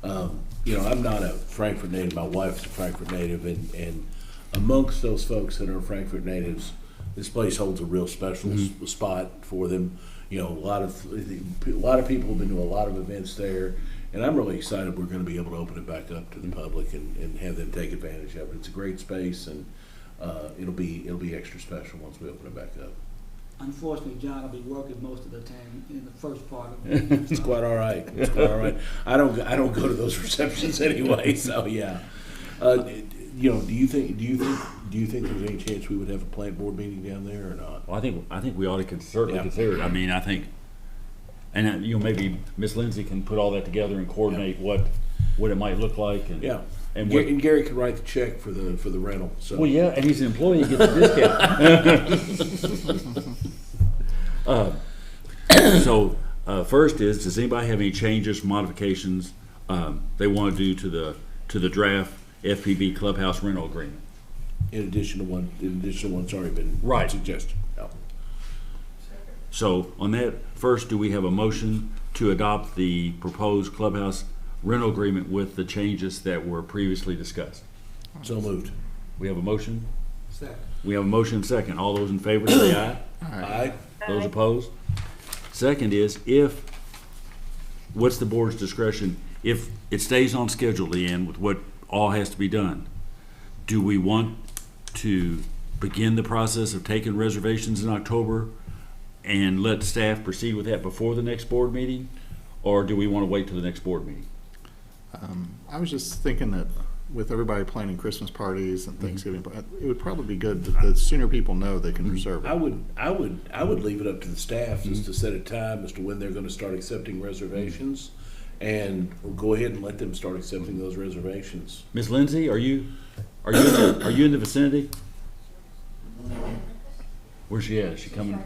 I'm not a Frankfurt native. My wife's a Frankfurt native, and amongst those folks that are Frankfurt natives, this place holds a real special spot for them. A lot of people have been to a lot of events there, and I'm really excited we're going to be able to open it back up to the public and have them take advantage of it. It's a great space, and it'll be extra special once we open it back up. Unfortunately, John will be working most of the time in the first part of it. It's quite all right. It's quite all right. I don't go to those receptions anyway, so yeah. Do you think there's any chance we would have a plant board meeting down there or not? Well, I think we ought to certainly consider it. I mean, I think, and maybe Miss Lindsay can put all that together and coordinate what it might look like, and and Gary could write the check for the rental. So well, yeah, and he's an employee, he gets a discount. So first is, does anybody have any changes, modifications they want to do to the draft FPB clubhouse rental agreement? In addition to one's already been Right. suggested. Yeah. So on that, first, do we have a motion to adopt the proposed clubhouse rental agreement with the changes that were previously discussed? So moved. We have a motion? Second. We have a motion second. All those in favor say aye. Aye. Those opposed? Second is what's the board's discretion? If it stays on schedule, Leanne, with what all has to be done, do we want to begin the process of taking reservations in October and let staff proceed with that before the next board meeting? Or do we want to wait till the next board meeting? I was just thinking that with everybody planning Christmas parties and Thanksgiving, it would probably be good that the sooner people know they can reserve it. I would leave it up to the staff just to set a time as to when they're gonna start accepting reservations, and go ahead and let them start accepting those reservations. Ms. Lindsay, are you in the vicinity? Where's she at? Is she coming?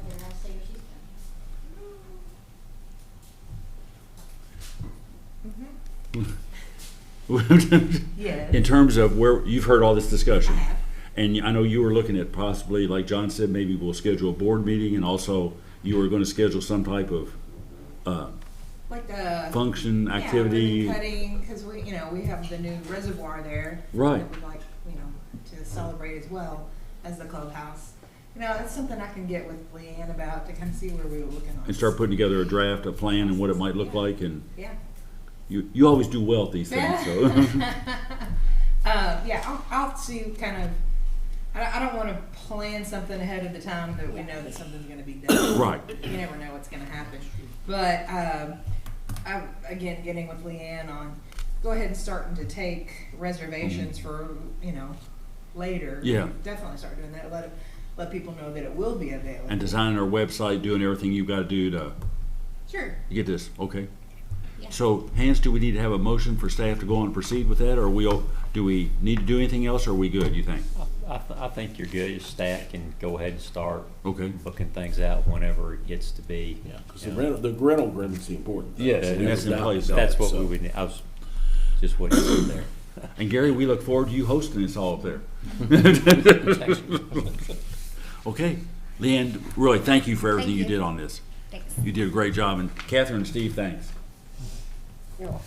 Yes. In terms of where, you've heard all this discussion. And I know you were looking at possibly, like John said, maybe we'll schedule a board meeting, and also you were gonna schedule some type of, Like a function, activity. ribbon cutting, because we have the new reservoir there. Right. That we'd like, to celebrate as well as the clubhouse. That's something I can get with Leanne about to kind of see where we were looking on. And start putting together a draft, a plan, and what it might look like, and Yeah. you always do well at these things, so. I'll see kind of, I don't want to plan something ahead of the time that we know that something's going to be done. Right. You never know what's going to happen. But I'm, again, getting with Leanne on, go ahead and starting to take reservations for, later. Yeah. Definitely start doing that. Let people know that it will be available. And designing our website, doing everything you've gotta do to Sure. get this, okay? Yeah. So, Hans, do we need to have a motion for staff to go on and proceed with that, or do we need to do anything else, or are we good, you think? I think you're good. Your staff can go ahead and start Okay. booking things out whenever it gets to be. Yeah, because the rental agreement's the important thing. Yes, and that's in place. That's what we would need. I was just what you said there. And Gary, we look forward to you hosting us all up there. Okay, Leanne, really, thank you for everything you did on this. Thanks. You did a great job, and Catherine and Steve, thanks. You're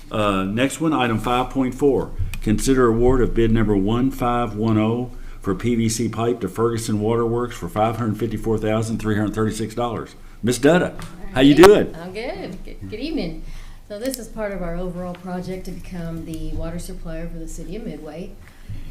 welcome. Next one, item 5.4, consider award of bid number 1510 for PVC pipe to Ferguson Waterworks for $554,336. Miss Dutta, how you doing? I'm good. Good evening. So this is part of our overall project to become the water supplier for the city of Midway.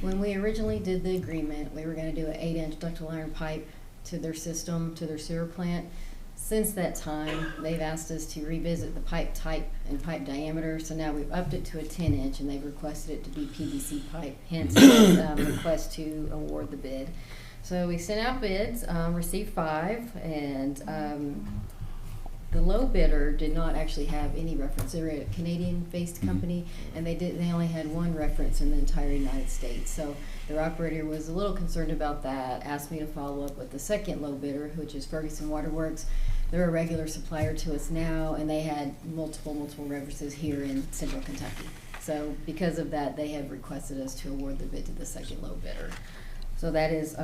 When we originally did the agreement, we were going to do an 8-inch ductile iron pipe to their system, to their sewer plant. Since that time, they've asked us to revisit the pipe type and pipe diameter, so now we've upped it to a 10-inch, and they've requested it to be PVC pipe, hence the request to award the bid. So we sent out bids, received 5, and the low bidder did not actually have any reference. They were a Canadian-based company, and they only had one reference in the entire United States. So their operator was a little concerned about that, asked me to follow up with the second low bidder, which is Ferguson Waterworks. They're a regular supplier to us now, and they had multiple references here in central Kentucky. So because of that, they have requested us to award the bid to the second low bidder. So that is,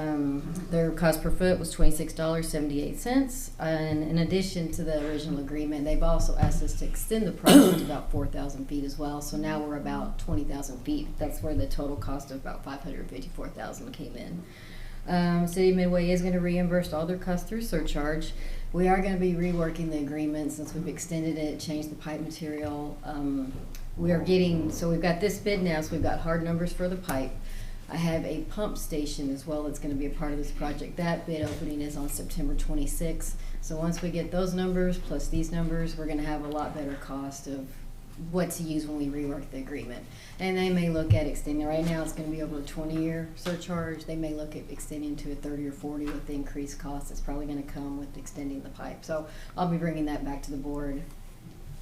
their cost per foot was $26.78. And in addition to the original agreement, they've also asked us to extend the project to about 4,000 feet as well. So now we're about 20,000 feet. That's where the total cost of about $554,000 came in. City of Midway is going to reimburse all their costs through surcharge. We are going to be reworking the agreement since we've extended it, changed the pipe material. So we've got this bid now, so we've got hard numbers for the pipe. I have a pump station as well that's going to be a part of this project. That bid opening is on September 26th. So once we get those numbers plus these numbers, we're going to have a lot better cost of what to use when we rework the agreement. And they may look at extending. Right now it's going to be over a 20-year surcharge. They may look at extending to a 30 or 40 with the increased cost. It's probably going to come with extending the pipe. So I'll be bringing that back to the board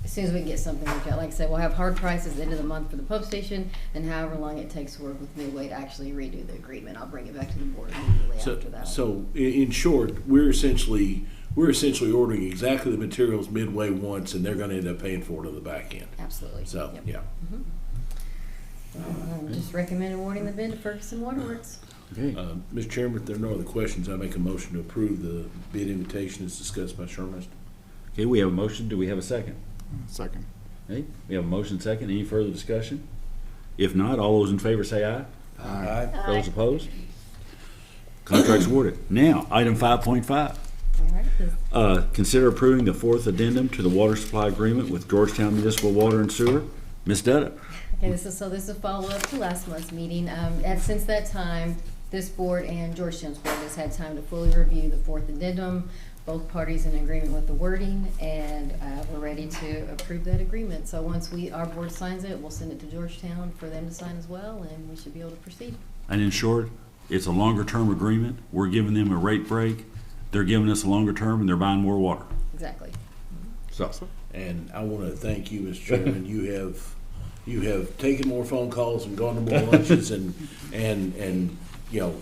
as soon as we can get something worked out. Like I said, we'll have hard prices at the end of the month for the pump station, and however long it takes to work with Midway to actually redo the agreement, I'll bring it back to the board immediately after that. So in short, we're essentially ordering exactly the materials Midway wants, and they're going to end up paying for it on the back end. Absolutely. So, Yep. yeah. Just recommend awarding the bid to Ferguson Waterworks. Okay. Mr. Chairman, if there are no other questions, I make a motion to approve the bid invitation as discussed by Sherman. Okay, we have a motion. Do we have a second? Second. Okay, we have a motion second. Any further discussion? If not, all those in favor say aye. Aye. Those opposed? Contract's awarded. Now, item 5.5. All right. Consider approving the fourth addendum to the water supply agreement with Georgetown Municipal Water and Sewer. Ms. Dutta. Okay, this is a follow-up to last month's meeting. And since that time, this board and Georgetown's board has had time to fully review the fourth addendum. Both parties in agreement with the wording, and we're ready to approve that agreement. So once our board signs it, we'll send it to Georgetown for them to sign as well, and we should be able to proceed. And in short, it's a longer term agreement. We're giving them a rate break. They're giving us a longer term, and they're buying more water. Exactly. So, And I want to thank you, Mr. Chairman. You have taken more phone calls and gone to more lunches and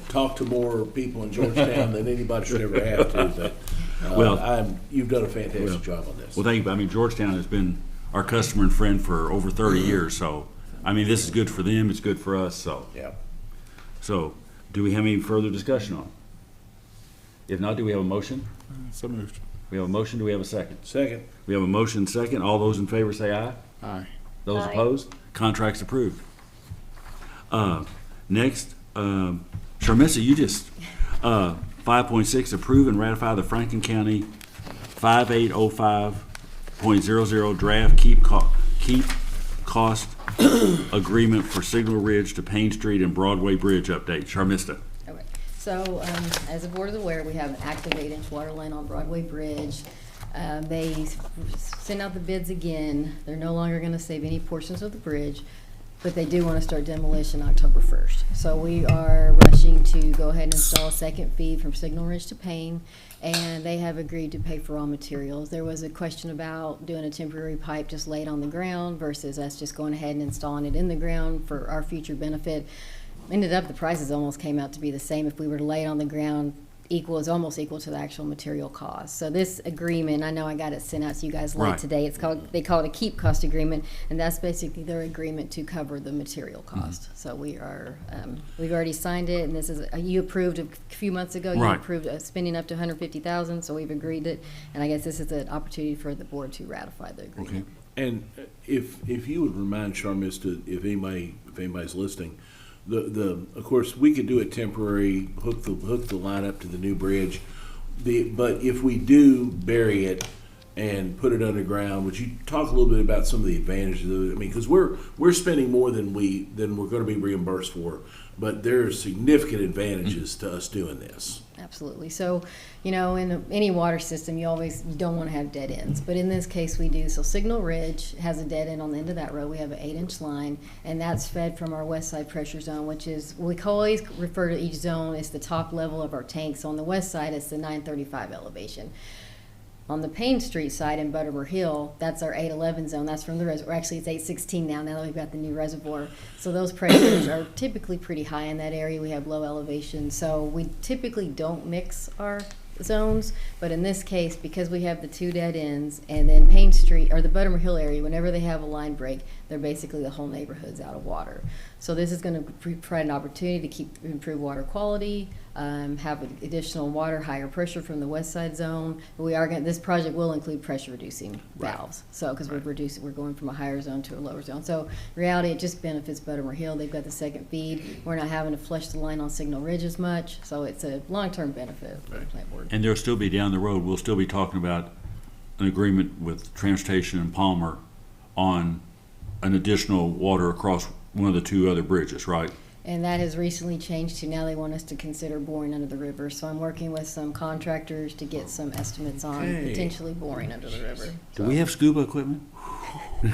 talked to more people in Georgetown than anybody should ever have to. But you've done a fantastic job on this. well, thank you. I mean, Georgetown has been our customer and friend for over 30 years. So, I mean, this is good for them. It's good for us. So, Yeah. So, do we have any further discussion on it? If not, do we have a motion? So moved. We have a motion. Do we have a second? Second. We have a motion second. All those in favor say aye. Aye. Those Aye. opposed? Contract's approved. Next, Sharmissa, you just, 5.6, approve and ratify the Franklin County 5805.00 draft keep cost agreement for Signal Ridge to Payne Street and Broadway Bridge update. Sharmista. Okay, so, as the board is aware, we have an active 8-inch water line on Broadway Bridge. They sent out the bids again. They're no longer gonna save any portions of the bridge, but they do wanna start demolition October 1st. So we are rushing to go ahead and install a second feed from Signal Ridge to Payne, and they have agreed to pay for all materials. There was a question about doing a temporary pipe just laid on the ground versus us just going ahead and installing it in the ground for our future benefit. Ended up, the prices almost came out to be the same if we were to lay it on the ground. Almost equal to the actual material cost. So this agreement, I know I got it sent out to you guys late Right. today. They call it a keep cost agreement, and that's basically their agreement to cover the material cost. So we are, we've already signed it, and this is, you approved a few months ago. You Right. approved spending up to $150,000, so we've agreed it, and I guess this is an opportunity for the board to ratify the agreement. And if you would remind Sharmista, if anybody's listening, of course, we could do it temporary, hook the line up to the new bridge. But if we do bury it and put it underground, would you talk a little bit about some of the advantages of it? I mean, because we're spending more than we're going to be reimbursed for, but there are significant advantages to us doing this. Absolutely. So, in any water system, you don't want to have dead ends. But in this case, we do. So Signal Ridge has a dead end on the end of that road. We have an 8-inch line, and that's fed from our west side pressure zone, which is, we always refer to each zone as the top level of our tank. So on the west side, it's the 935 elevation. On the Payne Street side in Buttermere Hill, that's our 811 zone. That's from the reservoir. Actually, it's 816 now that we've got the new reservoir. So those pressures are typically pretty high in that area. We have low elevation. So we typically don't mix our zones. But in this case, because we have the two dead ends, and then Payne Street, or the Buttermere Hill area, whenever they have a line break, they're basically the whole neighborhood's out of water. So this is going to provide an opportunity to improve water quality, have additional water, higher pressure from the west side zone. This project will include pressure reducing valves. So, because we're going from a higher zone to a lower zone. So, in reality, it just benefits Buttermere Hill. They've got the second feed. We're not having to flush the line on Signal Ridge as much. So, it's a long-term benefit for the plant board. And there'll still be down the road, we'll still be talking about an agreement with Transportation and Palmer on an additional water across one of the two other bridges, right? And that has recently changed to now they want us to consider boring under the river. So I'm working with some contractors to get some estimates on potentially boring under the river. Do we have scuba equipment?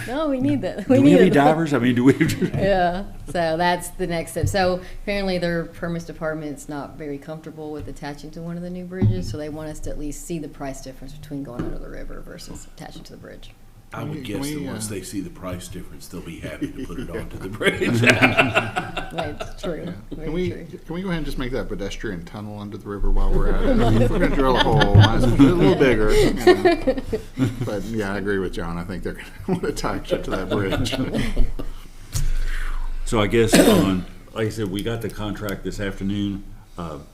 No, we need that. Do we have any divers? I mean, do we? Yeah, so that's the next step. So apparently their permits department's not very comfortable with attaching to one of the new bridges, so they want us to at least see the price difference between going under the river versus attaching to the bridge. I would guess that once they see the price difference, they'll be happy to put it onto the bridge. That's true. Can we go ahead and just make that pedestrian tunnel under the river while we're at it? I mean, if we're going to drill a hole, might as well do it a little bigger. But yeah, I agree with John. I think they're going to want to attach it to that bridge. So I guess like I said, we got the contract this afternoon.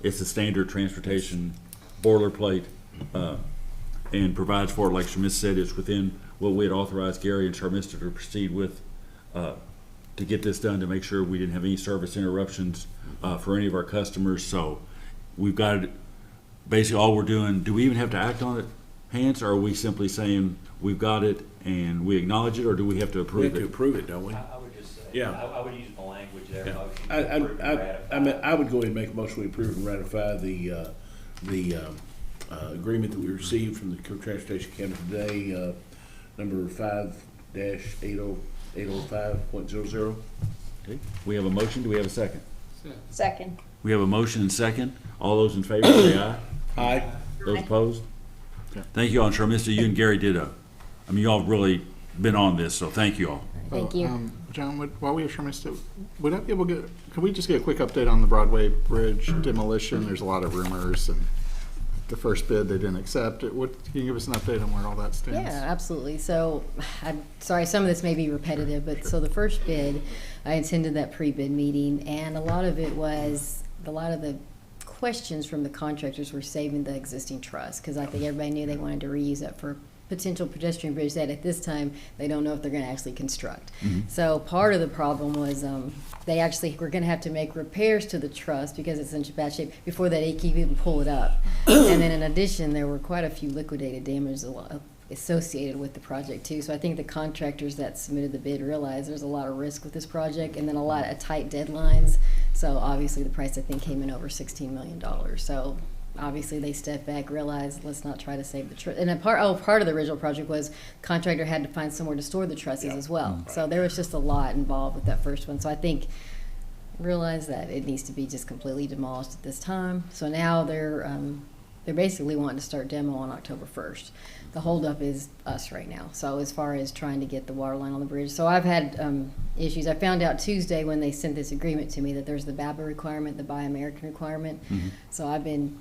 It's a standard transportation boilerplate, and provides for, like Shamis said, it's within what we had authorized Gary and Sharmista to proceed with, to get this done, to make sure we didn't have any service interruptions, for any of our customers. So we've got it, basically all we're doing. Do we even have to act on it, Hans, or are we simply saying we've got it and we acknowledge it, or do we have to We approve have to it? approve it, don't we? I would just say, Yeah. I would use the language there, Yeah. motion to I approve and ratify. I would go ahead and make a motion to approve and ratify the agreement that we received from the Transportation Cabinet today, number 5-805.00. Okay. We have a motion. Do we have a second? Second. We have a motion and second. All those in favor say aye. Aye. Those opposed? Thank you all. And Sharmista, you and Gary did you all really been on this, so thank you all. Thank you. John, while we have Sharmista, would I be able to get, could we just get a quick update on the Broadway Bridge demolition? There's a lot of rumors, and the first bid, they didn't accept it. What, can you give us an update on where all that stands? Yeah, absolutely. So, I'm sorry, some of this may be repetitive, but so the first bid, I attended that pre-bid meeting, and a lot of the questions from the contractors were saving the existing truss, because I think everybody knew they wanted to reuse that for potential pedestrian bridge that at this time they don't know if they're going to actually construct. So part of the problem was they actually were going to have to make repairs to the truss because it's in such bad shape before they could even pull it up. And then in addition, there were quite a few liquidated damages associated with the project too. So I think the contractors that submitted the bid realized there's a lot of risk with this project, and then a lot of tight deadlines. So obviously the price I think came in over $16 million. So obviously they stepped back, realized let's not try to save the truss. And a part of the original project was contractor had to find somewhere to store the trusses as well. So there was just a lot involved with that first one. So I think realized that it needs to be just completely demolished at this time. So now they're basically wanting to start demo on October 1st. The holdup is us right now. So as far as trying to get the water line on the bridge. So I've had issues. I found out Tuesday when they sent this agreement to me that there's the BABA requirement, the Buy American requirement. So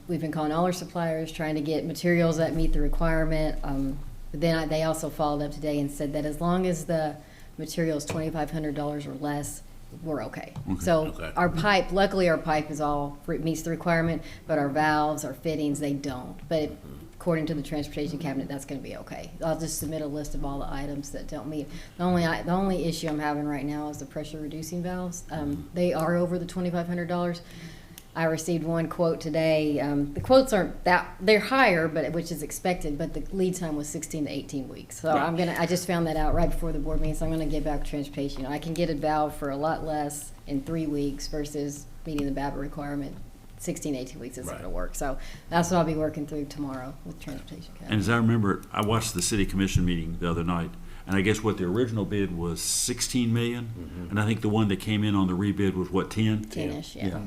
we've been calling all our suppliers, trying to get materials that meet the requirement. But then they also followed up today and said that as long as the material is $2,500 or less, we're okay. So our pipe, luckily our pipe is all meets the requirement, but our valves, our fittings, they don't. But according to the Transportation Cabinet, that's going to be okay. I'll just submit a list of all the items that don't meet. The only issue I'm having right now is the pressure reducing valves. They are over the $2,500. I received one quote today. The quotes aren't they're higher, but which is expected, but the lead time was 16 to 18 weeks. So I just found that out right before the board meeting, so I'm gonna get back to transportation. I can get a valve for a lot less in 3 weeks versus meeting the BABA requirement. 16, 18 weeks isn't gonna work. So that's what I'll be working through tomorrow with transportation. And as I remember, I watched the city commission meeting the other night, and I guess what the original bid was 16 million, and I think the one that came in on the rebid was what, 10? 10-ish, yeah.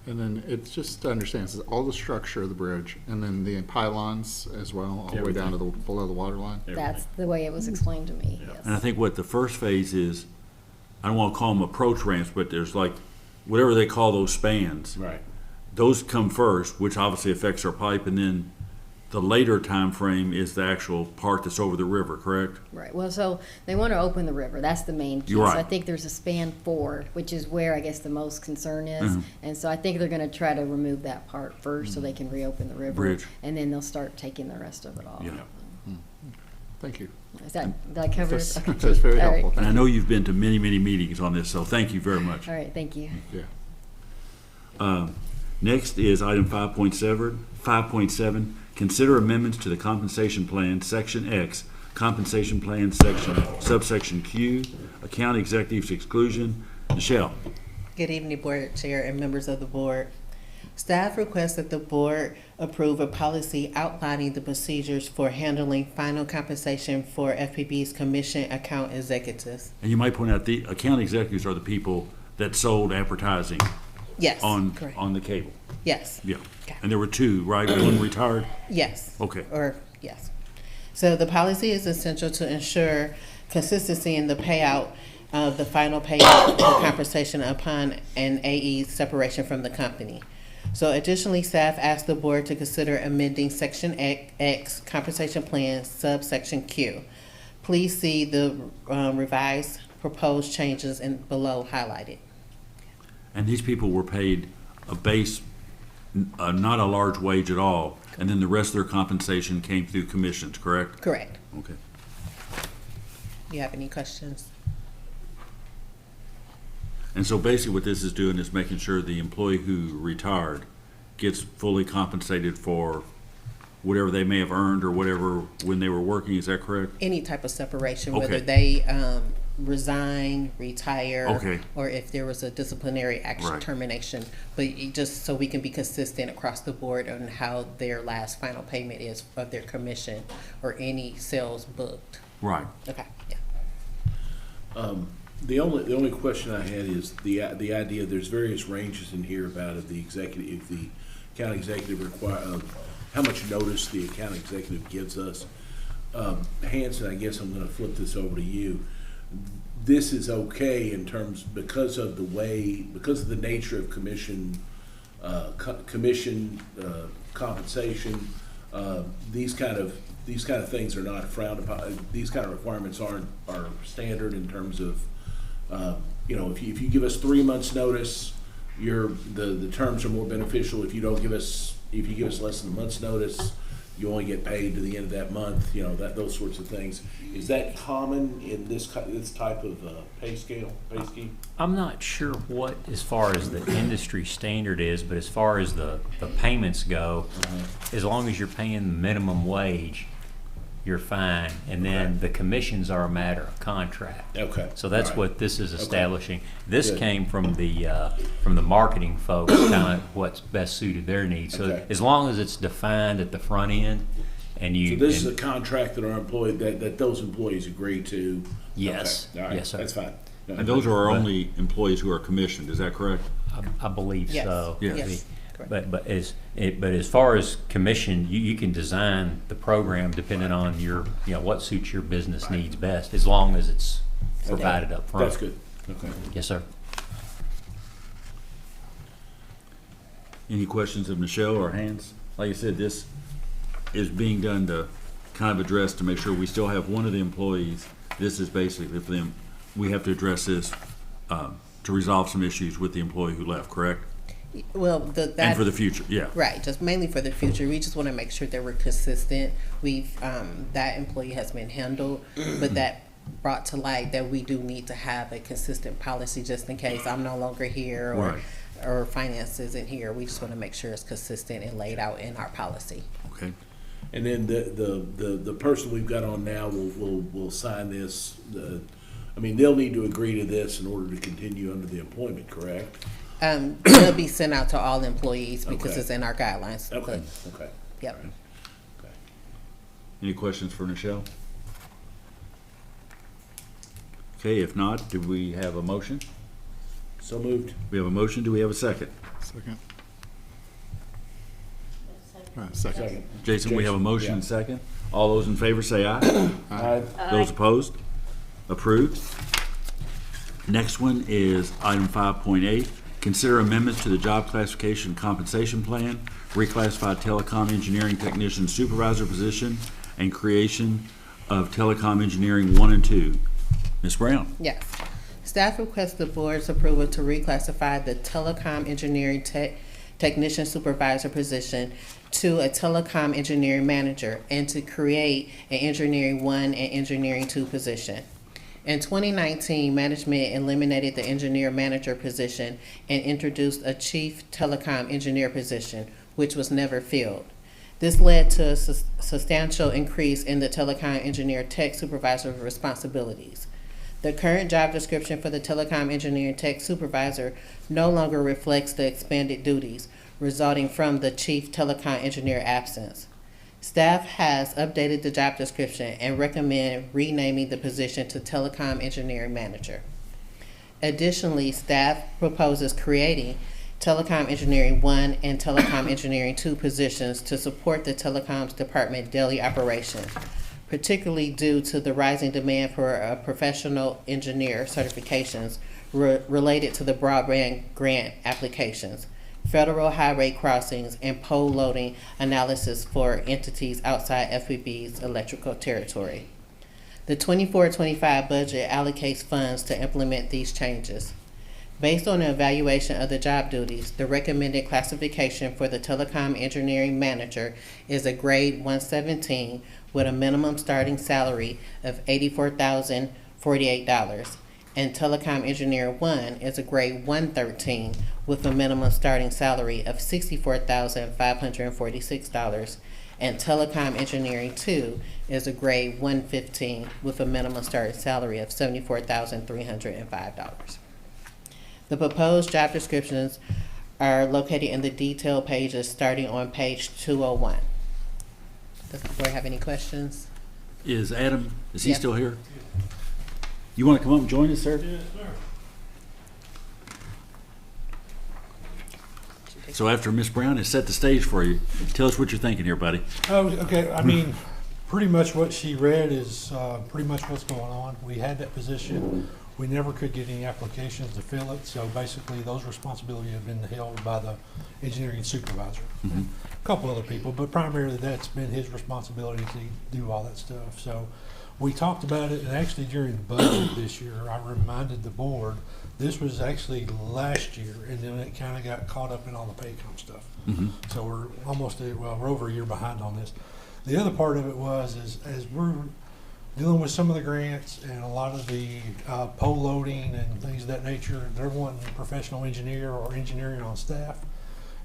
And then it's just to understand, it's all the structure of the bridge, and then the pylons as well, all the way down to below the water line. That's the way it was explained to me. Yes. And I think what the first phase is, I don't want to call them approach ramps, but there's like, whatever they call those spans. Right. Those come first, which obviously affects our pipe, and then the later time frame is the actual part that's over the river, correct? Right. Well, so they want to open the river. That's the main key. You're right. So I think there's a span 4, which is where I guess the most concern is. And so I think they're going to try to remove that part first so they can reopen the river. Bridge. And then they'll start taking the rest of it off. Yeah. Thank you. Did I cover it? Okay. That's very All helpful. right. And I know you've been to many, many meetings on this, so thank you very much. All right. Thank you. Yeah. Next is item 5.7. Consider amendments to the compensation plan, section X, compensation plan, subsection Q, account executives exclusion. Michelle. Good evening, Board Chair and members of the board. Staff requests that the board approve a policy outlining the procedures for handling final compensation for FPB's commission account executives. And you might point out the account executives are the people that sold advertising. Yes, on the cable. Yes. Yeah. Okay. And there were 2, right? One retired? Yes. Okay. Yes. So the policy is essential to ensure consistency in the payout of the final payout for compensation upon an AE separation from the company. So additionally, staff asked the board to consider amending section X compensation plan subsection Q. Please see the revised proposed changes below highlighted. And these people were paid a base, not a large wage at all, and then the rest of their compensation came through commissions, correct? Correct. Okay. You have any questions? And so basically what this is doing is making sure the employee who retired gets fully compensated for whatever they may have earned or whatever when they were working, is that correct? Any type of separation, Okay. whether they resign, retire, Okay. or if there was a disciplinary action Right. termination. But just so we can be consistent across the board on how their last final payment is of their commission or any sales booked. Right. Okay, yeah. The only question I had is the idea, there's various ranges in here about if the county executive require, how much notice the county executive gives us. Hanson, I guess I'm gonna flip this over to you. This is okay in terms, because of the nature of commission compensation, these kind of things are not frowned upon. These kind of requirements are standard in terms of, if you give us 3 months notice, the terms are more beneficial. If you give us less than a month's notice, you only get paid to the end of that month, those sorts of things. Is that common in this type of pay scheme? I'm not sure what, as far as the industry standard is, but as far as the payments go, as long as you're paying the minimum wage, you're fine. And then the commissions are a matter of contract. Okay. So that's All right. what this is establishing. This Good. came from the marketing folks, kind of what's best suited their needs. So Okay. as long as it's defined at the front end, and you. So this is and- a contract that our employee, that those employees agree to? Yes. Okay. All right. Yes, sir. That's fine. And those are our But- only employees who are commissioned, is that correct? I believe Yes. so. Yes. Yes. But as far as commission, you can design the program depending on your, what suits your business needs best, as long as it's provided up front. That's good. Okay. Yes, sir. Any questions of Michelle or Hans? Like I said, this is being done to kind of address, to make sure we still have one of the employees. This is basically for them, we have to address this to resolve some issues with the employee who left, correct? Well, And for the future, yeah. Right, just mainly for the future. We just want to make sure that we're consistent. That employee has been handled, but that brought to light that we do need to have a consistent policy just in case I'm no longer here Right. or finance isn't here. We just want to make sure it's consistent and laid out in our policy. Okay. And then the person we've got on now will sign this. They'll need to agree to this in order to continue under the employment, correct? It'll be sent out to all employees because Okay. it's in our guidelines. Okay. Okay. Yep. Okay. Any questions for Michelle? Okay, if not, do we have a motion? So moved. We have a motion, do we have a second? Second. Second. Jason, we have a motion Yeah. and second. All those in favor say aye. Aye. Those opposed? Approved. Next one is item 5.8. Consider amendments to the job classification compensation plan, reclassify telecom engineering technician supervisor position, and creation of telecom engineering 1 and 2. Ms. Brown? Yes. Staff requests the board's approval to reclassify the telecom engineering technician supervisor position to a telecom engineering manager and to create an engineering 1 and engineering 2 position. In 2019, management eliminated the engineer manager position and introduced a chief telecom engineer position, which was never filled. This led to a substantial increase in the telecom engineer tech supervisor responsibilities. The current job description for the telecom engineer tech supervisor no longer reflects the expanded duties resulting from the chief telecom engineer absence. Staff has updated the job description and recommend renaming the position to telecom engineering manager. Additionally, staff proposes creating telecom engineering 1 and telecom engineering 2 positions to support the telecoms department daily operation, particularly due to the rising demand for professional engineer certifications related to the broadband grant applications, federal highway crossings, and pole loading analysis for entities outside FPB's electrical territory. The 24-25 budget allocates funds to implement these changes. Based on an evaluation of the job duties, the recommended classification for the telecom engineering manager is a grade 117 with a minimum starting salary of $84,048. And telecom engineer 1 is a grade 113 with a minimum starting salary of $64,546. And telecom engineering 2 is a grade 115 with a minimum starting salary of $74,305. The proposed job descriptions are located in the detailed pages starting on page 201. Does the board have any questions? Is Adam, is he Yes. still here? You want to come up and join us, sir? Yes, sir. So after Miss Brown has set the stage for you, tell us what you're thinking here, buddy. Oh, okay, I mean, pretty much what she read is pretty much what's going on. We had that position. We never could get any applications to fill it, so basically those responsibilities have been held by the engineering supervisor. Mhm. A couple other people, but primarily that's been his responsibility to do all that stuff. So we talked about it, and actually during the budget this year, I reminded the board, this was actually last year, and then it kind of got caught up in all the Paycom stuff. Mhm. So we're we're over a year behind on this. The other part of it was, as we're dealing with some of the grants and a lot of the pole loading and things of that nature, they're wanting a professional engineer or engineering on staff.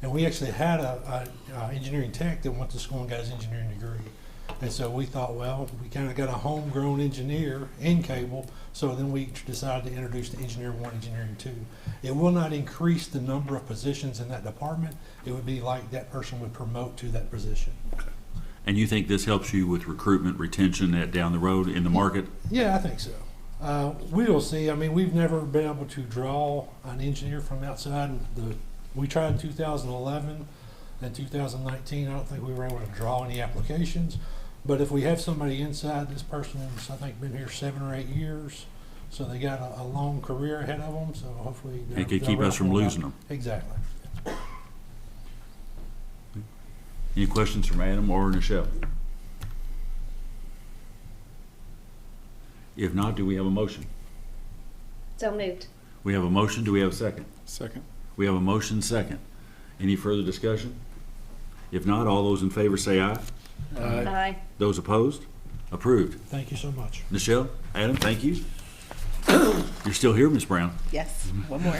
And we actually had a engineering tech that went to school and got his engineering degree. And so we thought, well, we kind of got a homegrown engineer in cable, so then we decided to introduce the Engineer 1, Engineering 2. It will not increase the number of positions in that department. It would be like that person would promote to that position. And you think this helps you with recruitment, retention down the road in the market? Yeah, I think so. We will see. I mean, we've never been able to draw an engineer from outside. We tried in 2011 and 2019. I don't think we were able to draw any applications. But if we have somebody inside, this person's, I think, been here 7 or 8 years. So they got a long career ahead of them. So hopefully It could keep us from losing them. Exactly. Any questions from Adam or Nichelle? If not, do we have a motion? So moved. We have a motion. Do we have a second? Second. We have a motion second. Any further discussion? If not, all those in favor say aye. Aye. Those opposed? Approved. Thank you so much. Nichelle, Adam, thank you. You're still here, Ms. Brown. Yes, one more.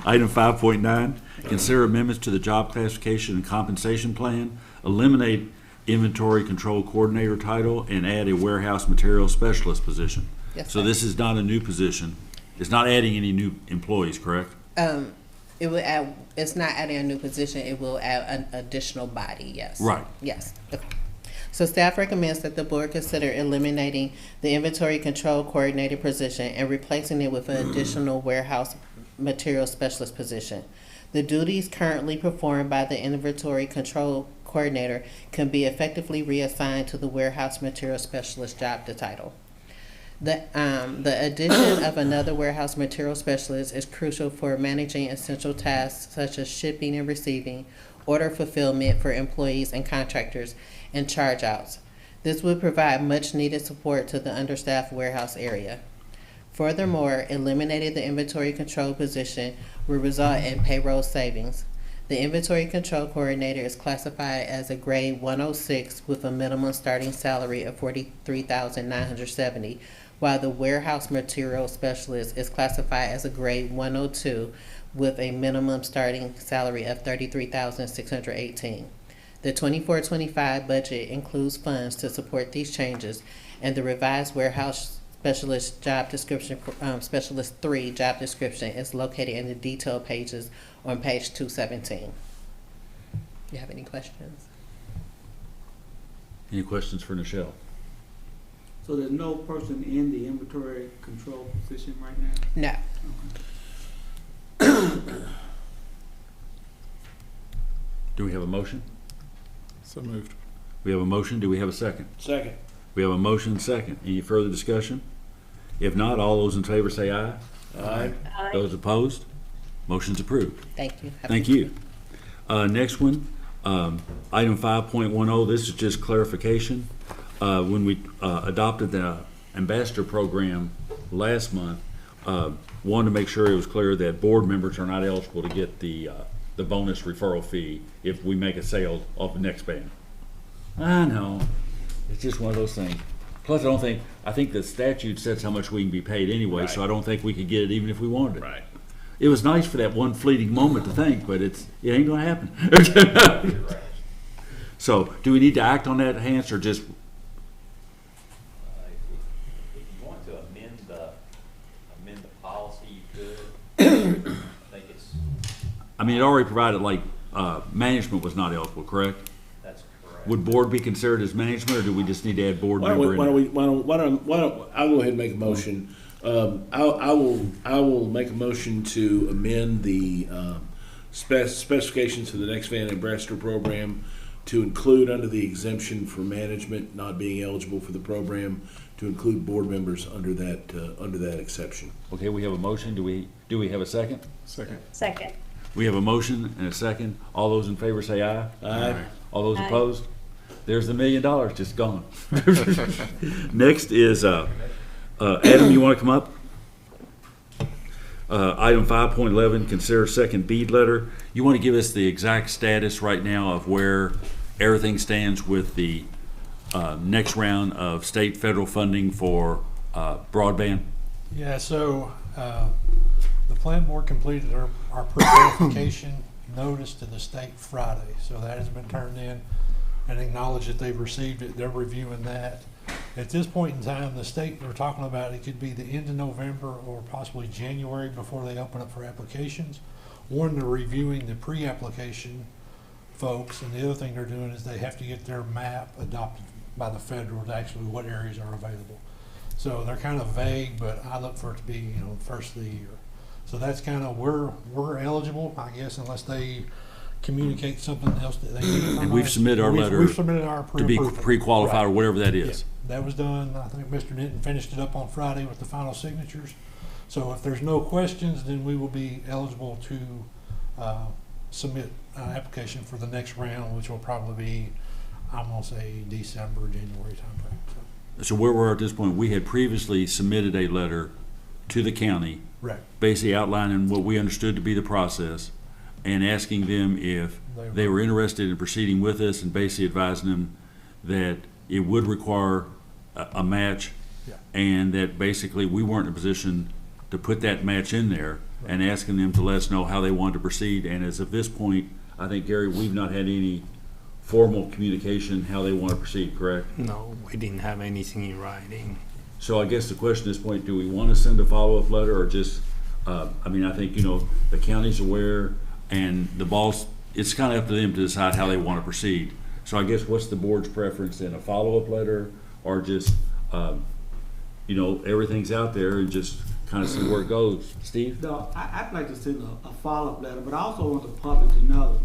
Item 5.9, consider amendments to the job classification and compensation plan, eliminate inventory control coordinator title, and add a warehouse material specialist position. Yes, So sir. this is not a new position. It's not adding any new employees, correct? It will add, it's not adding a new position, it will add an additional body, yes. Right. Yes, okay. So staff recommends that the board consider eliminating the inventory control coordinator position and replacing it with an additional warehouse material specialist position. The duties currently performed by the inventory control coordinator can be effectively reassigned to the warehouse material specialist job title. The addition of another warehouse material specialist is crucial for managing essential tasks such as shipping and receiving, order fulfillment for employees and contractors, and charge outs. This would provide much needed support to the understaffed warehouse area. Furthermore, eliminating the inventory control position will result in payroll savings. The inventory control coordinator is classified as a grade 106 with a minimum starting salary of $43,970, while the warehouse material specialist is classified as a grade 102 with a minimum starting salary of $33,618. The 24-25 budget includes funds to support these changes, and the revised warehouse specialist job description, specialist 3 job description is located in the detailed pages on page 217. Do you have any questions? Any questions for Nichelle? So there's no person in the inventory control position right now? No. Do we have a motion? So moved. We have a motion. Do we have a second? Second. We have a motion second. Any further discussion? If not, all those in favor say aye. Aye. Aye. Those opposed? Motion's approved. Thank you. Have a Thank good you. Next one, item 5.10, this is just clarification. When we adopted the ambassador program last month, wanted to make sure it was clear that board members are not eligible to get the bonus referral fee if we make a sale of the next band. I know, it's just one of those things. Plus, I think the statute says how much we can be paid anyway, so I don't think we could get it even if we wanted it. Right. It was nice for that one fleeting moment to think, but it ain't gonna happen. So, do we need to act on that, Hans, or just? If you want to amend the policy, you could. I think it's. I mean, it already provided like management was not eligible, correct? That's correct. Would board be considered as management, or do we just need to add board Why member? don't I'll go ahead and make a motion. I will make a motion to amend the specifications for the next van ambassador program to include under the exemption for management not being eligible for the program, to include board members under that exception. Okay, we have a motion. Do we have a second? Second. Second. We have a motion and a second. All those in favor say aye. Aye. All those Aye. opposed? There's the $1 million just gone. Next is Adam. You want to come up? Item 5.11, consider second bead letter. You want to give us the exact status right now of where everything stands with the next round of state federal funding for broadband? Yeah, so the plan board completed our pre-qualification notice to the state Friday. So that has been turned in and acknowledged that they've received it. They're reviewing that. At this point in time, the state we're talking about, it could be the end of November or possibly January before they open up for applications. One, they're reviewing the pre-application folks, and the other thing they're doing is they have to get their map adopted by the federal to actually what areas are available. So they're kind of vague, but I look for it to be, first of the year. So that's kind of, we're eligible, I guess, unless they communicate something else that they need from And we've us. submitted our letter We've submitted our to be pre-approval. pre-qualified or whatever that is. Yeah, that was done. I think Mr. Denton finished it up on Friday with the final signatures. So if there's no questions, then we will be eligible to submit an application for the next round, which will probably be, I'm gonna say, December, January timeframe. So where we're at this point, we had previously submitted a letter to the county, Right. basically outlining what we understood to be the process and asking them if they were interested in proceeding with us, and basically advising them that it would require a match, Yeah. and that basically we weren't in a position to put that match in there, and asking them to let us know how they wanted to proceed. And as of this point, I think, Gary, we've not had any formal communication how they want to proceed, correct? No, we didn't have anything in writing. So I guess the question at this point, do we want to send a follow-up letter, or just, I think, the county's aware, and the ball's, it's kind of up to them to decide how they want to proceed. So I guess what's the board's preference in a follow-up letter, or just, everything's out there and just kind of see where it goes? Steve? No, I'd like to send a follow-up letter, but I also want the public to know,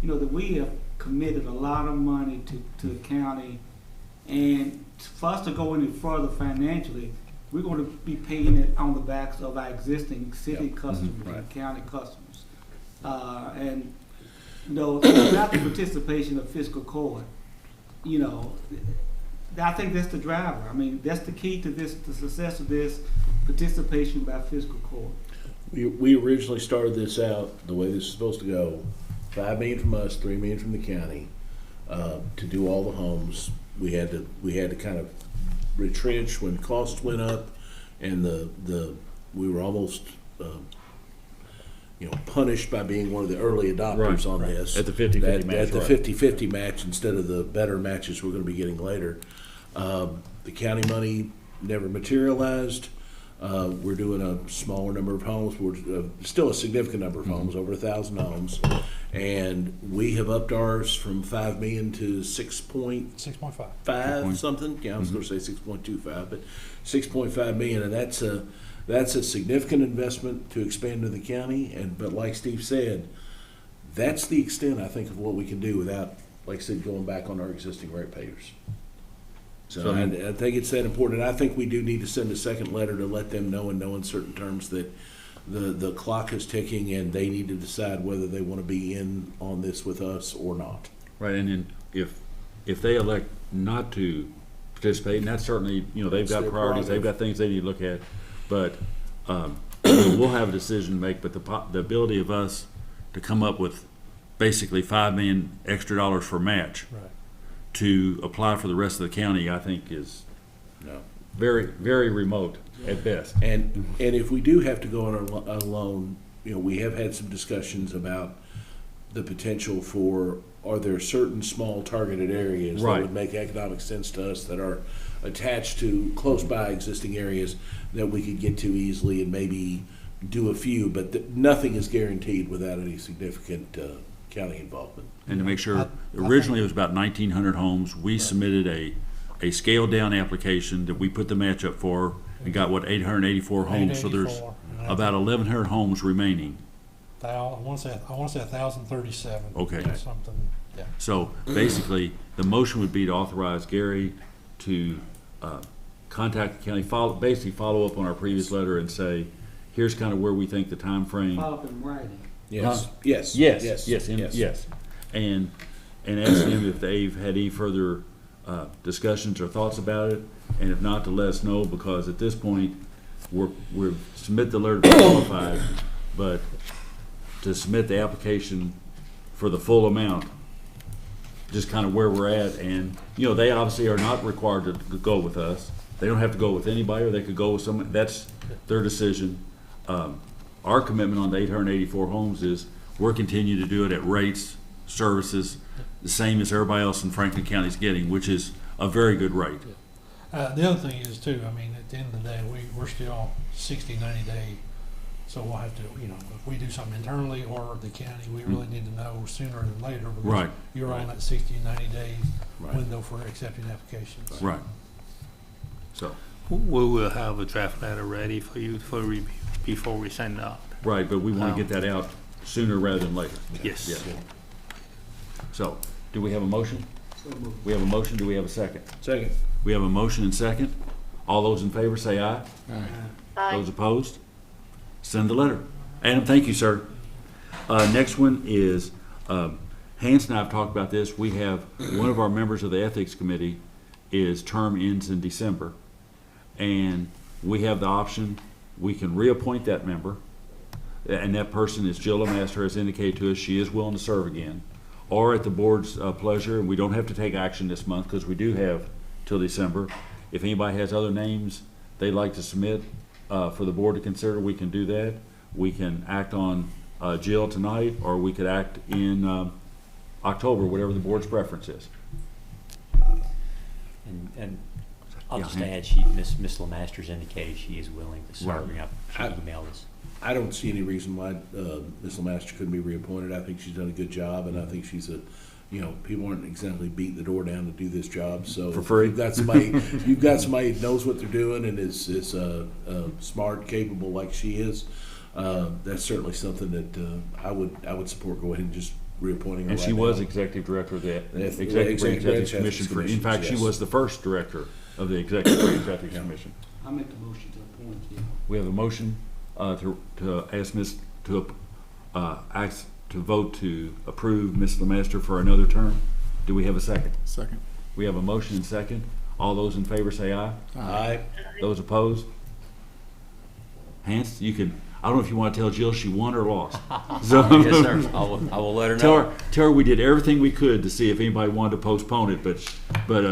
that we have committed a lot of money to the county, and for us to go any further financially, we're going to be paying it on the backs of our existing city customers and county customers. And without the participation of fiscal court, I think that's the driver. I mean, that's the key to this, the success of this, participation by fiscal court. We originally started this out the way this is supposed to go: $5 million from us, $3 million from the county, to do all the homes. We had to kind of retrench when costs went up, and we were almost punished by being one of the early adopters on this. At the 50-50 match. At the 50-50 match instead of the better matches we're going to be getting later. The county money never materialized. We're doing a smaller number of homes. We're still a significant number of homes, over 1,000 homes, and we have upped ours from $5 million to 6.5 something. Yeah, I was going to say 6.25, but 6.5 million, and that's a significant investment to expand to the county. But like Steve said, that's the extent, I think, of what we can do without, like I said, going back on our existing ratepayers. So I think it's that important. And I think we do need to send a second letter to let them know in no uncertain terms that the clock is ticking, and they need to decide whether they want to be in on this with us or not. Right, and then if they elect not to participate, and that's certainly, they've got priorities, they've got things they need to look at, but we'll have a decision to make, but the ability of us to come up with basically $5 million extra dollars for match Right. to apply for the rest of the county, I think is No. very, very remote at best. And if we do have to go on a loan, you know, we have had some discussions about the potential for, are there certain small targeted areas Right. that would make economic sense to us that are attached to close by existing areas that we could get to easily and maybe do a few, but nothing is guaranteed without any significant county involvement. And to make sure, originally it was about 1,900 homes. We submitted a scaled down application that we put the match up for and got 884 homes. So there's 884. about 1,100 homes remaining. I want to say 1,037. Okay. Something. Yeah. So basically, the motion would be to authorize Gary to contact the county, basically follow up on our previous letter and say, here's kind of where we think the time frame. Follow up in writing. Yes, Huh? yes, Yes, yes, yes, yes. yes. And ask them if they've had any further discussions or thoughts about it, and if not, to let us know, because at this point, we're submit the letter to qualified, but to submit the application for the full amount, just kind of where we're at, and, you know, they obviously are not required to go with us. They don't have to go with anybody, or they could go with someone, that's their decision. Our commitment on the 884 homes is we're continuing to do it at rates, services, the same as everybody else in Franklin County is getting, which is a very good rate. The other thing is too, I mean, at the end of the day, we're still 60, 90 day. So we'll have to, you know, if we do something internally or the county, we really need to know sooner than later. Because Right. You're right in that 60, 90 days Right. window for accepting applications. Right. So, We will have a draft letter ready for you for review before we send it out. right, but we want to get that out sooner rather than later. Yes. Yeah. So, do we have a motion? So moved. We have a motion, do we have a second? Second. We have a motion and second. All those in favor say aye. Aye. Those opposed? Send the letter. Adam, thank you, sir. Next one is, Hans and I have talked about this. We have, one of our members of the Ethics Committee, his term ends in December. And we have the option, we can reappoint that member. And that person is Jill Lemaster, has indicated to us she is willing to serve again. Or at the board's pleasure, and we don't have to take action this month because we do have till December. If anybody has other names they'd like to submit for the board to consider, we can do that. We can act on Jill tonight, or we could act in October, whatever the board's preference is. And I'll Yeah, just Hank. add, Miss Lemaster's indicated she is willing to serve. Right. She emailed us. I don't see any reason why Ms. Lemaster couldn't be reappointed. I think she's done a good job, and I think she's people aren't exactly beating the door down to do this job. So For free. You've got somebody who knows what they're doing and is smart, capable like she is. That's certainly something that I would support. Go ahead and just reappointing her. And right she was now. executive director of the Executive Executive Branch Ethics Ethics Commission. In Commission, fact, she yes. was the first director of the Executive Branch Ethics Commission. I make the motion to appoint you. We have a motion to ask Ms. to ask to vote to approve Ms. Lemaster for another term. Do we have a second? Second. We have a motion and second. All those in favor say aye. Aye. Those opposed? Hans, you can, I don't know if you want to tell Jill she won or lost. So- Yes, sir. I will let her Tell know. her we did everything we could to see if anybody wanted to postpone it, but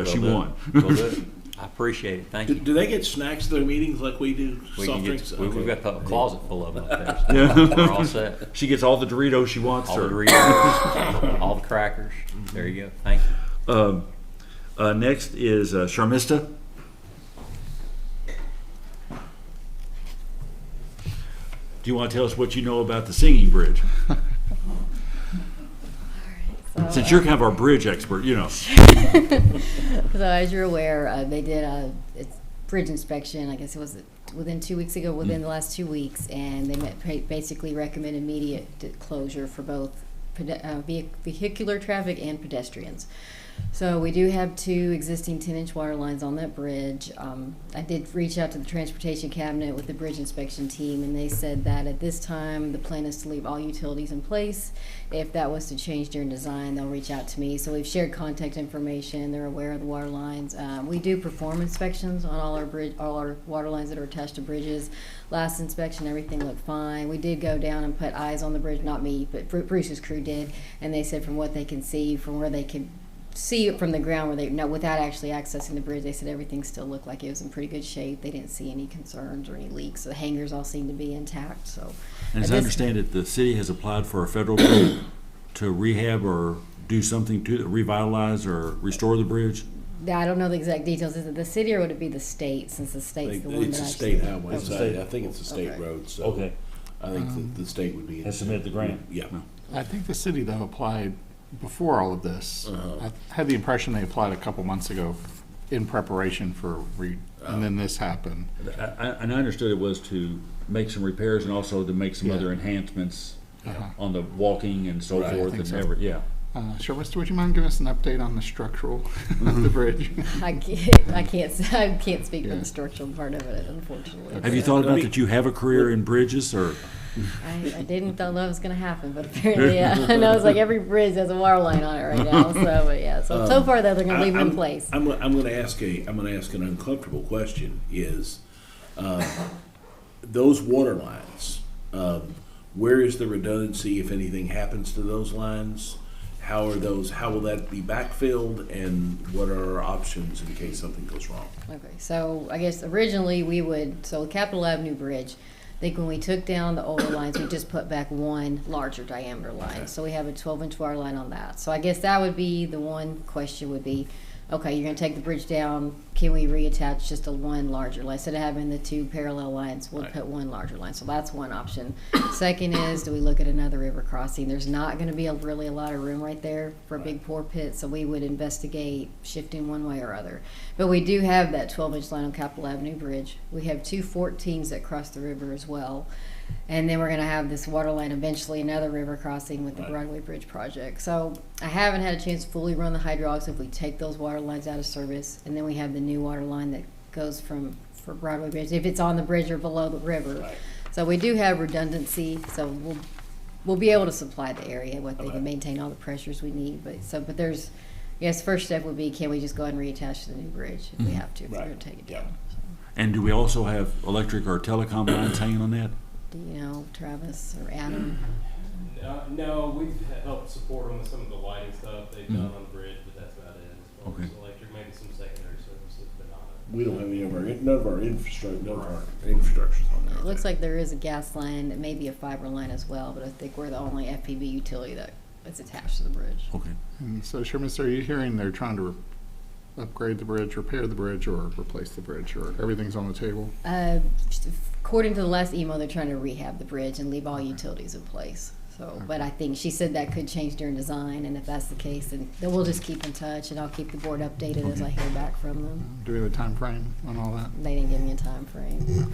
she do. won. Will do. I appreciate it. Thank you. Do they get snacks at their meetings like we do? We Soft can drinks? get, we've got a closet full of them up there. So Yeah. we're all set. She gets all the Doritos she wants. All or- the Doritos, all the crackers. There you go. Thank you. Next is Sharmista. Do you want to tell us what you know about the singing bridge? Since you're kind of our bridge expert, you know. So as you're aware, they did a bridge inspection, I guess it was within 2 weeks ago, within the last 2 weeks, and they basically recommend immediate closure for both vehicular traffic and pedestrians. So we do have 2 existing 10-inch water lines on that bridge. I did reach out to the transportation cabinet with the bridge inspection team, and they said that at this time the plan is to leave all utilities in place. If that was to change during design, they'll reach out to me. So we've shared contact information. They're aware of the water lines. We do perform inspections on all our water lines that are attached to bridges. Last inspection, everything looked fine. We did go down and put eyes on the bridge, not me, but Bruce's crew did, and they said from what they can see, from where they could see it from the ground, where they without actually accessing the bridge, they said everything still looked like it was in pretty good shape. They didn't see any concerns or any leaks. The hangars all seemed to be intact. So, And as I understand it, the city has applied for a federal grant to rehab or do something to revitalize or restore the bridge. I don't know the exact details. Is it the city or would it be the state? Since the state's the one It's that a actually. state highway. I think it's a state Okay. road, so. Okay. I think the state would be. Has submitted the grant. Yeah. I think the city, though, applied before all of this. I had the impression they applied a couple months ago in preparation for and then this happened. And I understood it was to make some repairs and also to make some other enhancements on the walking and so Right, I forth think and so. Sure, Mr. Would you mind giving us an update on the structural of the bridge? I can't speak for the structural part of it, unfortunately. Have you thought about that you have a career in bridges, or? I didn't thought that was going to happen, but apparently, yeah. I know it's like every bridge has a water line on it right now. So, but yeah. So far, though, they're going to leave them in place. I'm going to ask an uncomfortable question. Is those water lines? Where is the redundancy if anything happens to those lines? How will that be backfilled, and what are our options in case something goes wrong? Okay, so I guess originally Capitol Avenue Bridge, I think when we took down the older lines, we just put back one larger diameter line. Okay. So we have a 12-inch water line on that. So I guess that would be the one question would be, okay, you're going to take the bridge down. Can we reattach just a one larger line? Instead of having the 2 parallel lines, we'll put one larger line. So that's one option. Second is, do we look at another river crossing? There's not going to be really a lot of room right there for a big pour pit, so we would investigate shifting one way or other. But we do have that 12-inch line on Capitol Avenue Bridge. We have 2 14s that cross the river as well. And then we're going to have this water line eventually, another river crossing with the Broadway Bridge project. So I haven't had a chance to fully run the hydraulics if we take those water lines out of service. And then we have the new water line that goes for Broadway Bridge, if it's on the bridge or below the river. Right. So we do have redundancy, so we'll be able to supply the area, what they can maintain all the pressures we need. But there's, yes, first step would be, can we just go ahead and reattach to the new bridge if we have to, if we're going to take it down. So. And do we also have electric or telecom lines hanging on that? Do you know, Travis or Adam? No, we've helped support them with some of the lighting stuff they've done on the bridge, but that's about it. As far as electric, maybe some secondary services, but not. We don't have none of our infrastructure's on there. It looks like there is a gas line, that may be a fiber line as well, but I think we're the only FPB utility that's attached to the bridge. Okay. And so, Sherman, are you hearing they're trying to upgrade the bridge, repair the bridge, or replace the bridge, or everything's on the table? According to the last email, they're trying to rehab the bridge and leave all utilities in place. So, but I think she said that could change during design, and if that's the case, then we'll just keep in touch, and I'll keep the board updated as I hear back from them. Do we have a time frame on all that? They didn't give me a time frame.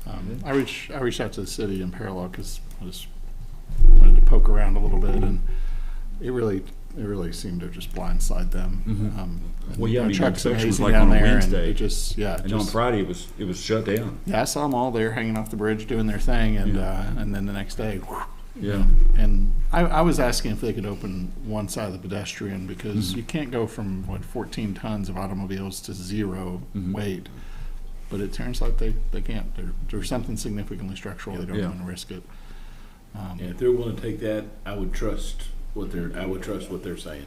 Okay. I reached out to the city in parallel because I just wanted to poke around a little bit, and it really seemed to just blindside them. Well, yeah, I mean, Chuck's inspection was amazing like down on a there, Wednesday. and On Friday it was shut down. Yeah, I saw them all there hanging off the bridge doing their thing, and then the next day, Yeah. And I was asking if they could open one side of the pedestrian because you can't go from 14 tons of automobiles to zero weight. But it turns out they can't. There's something significantly structural. They don't want to risk it. If they're willing to take that, I would trust what they're saying.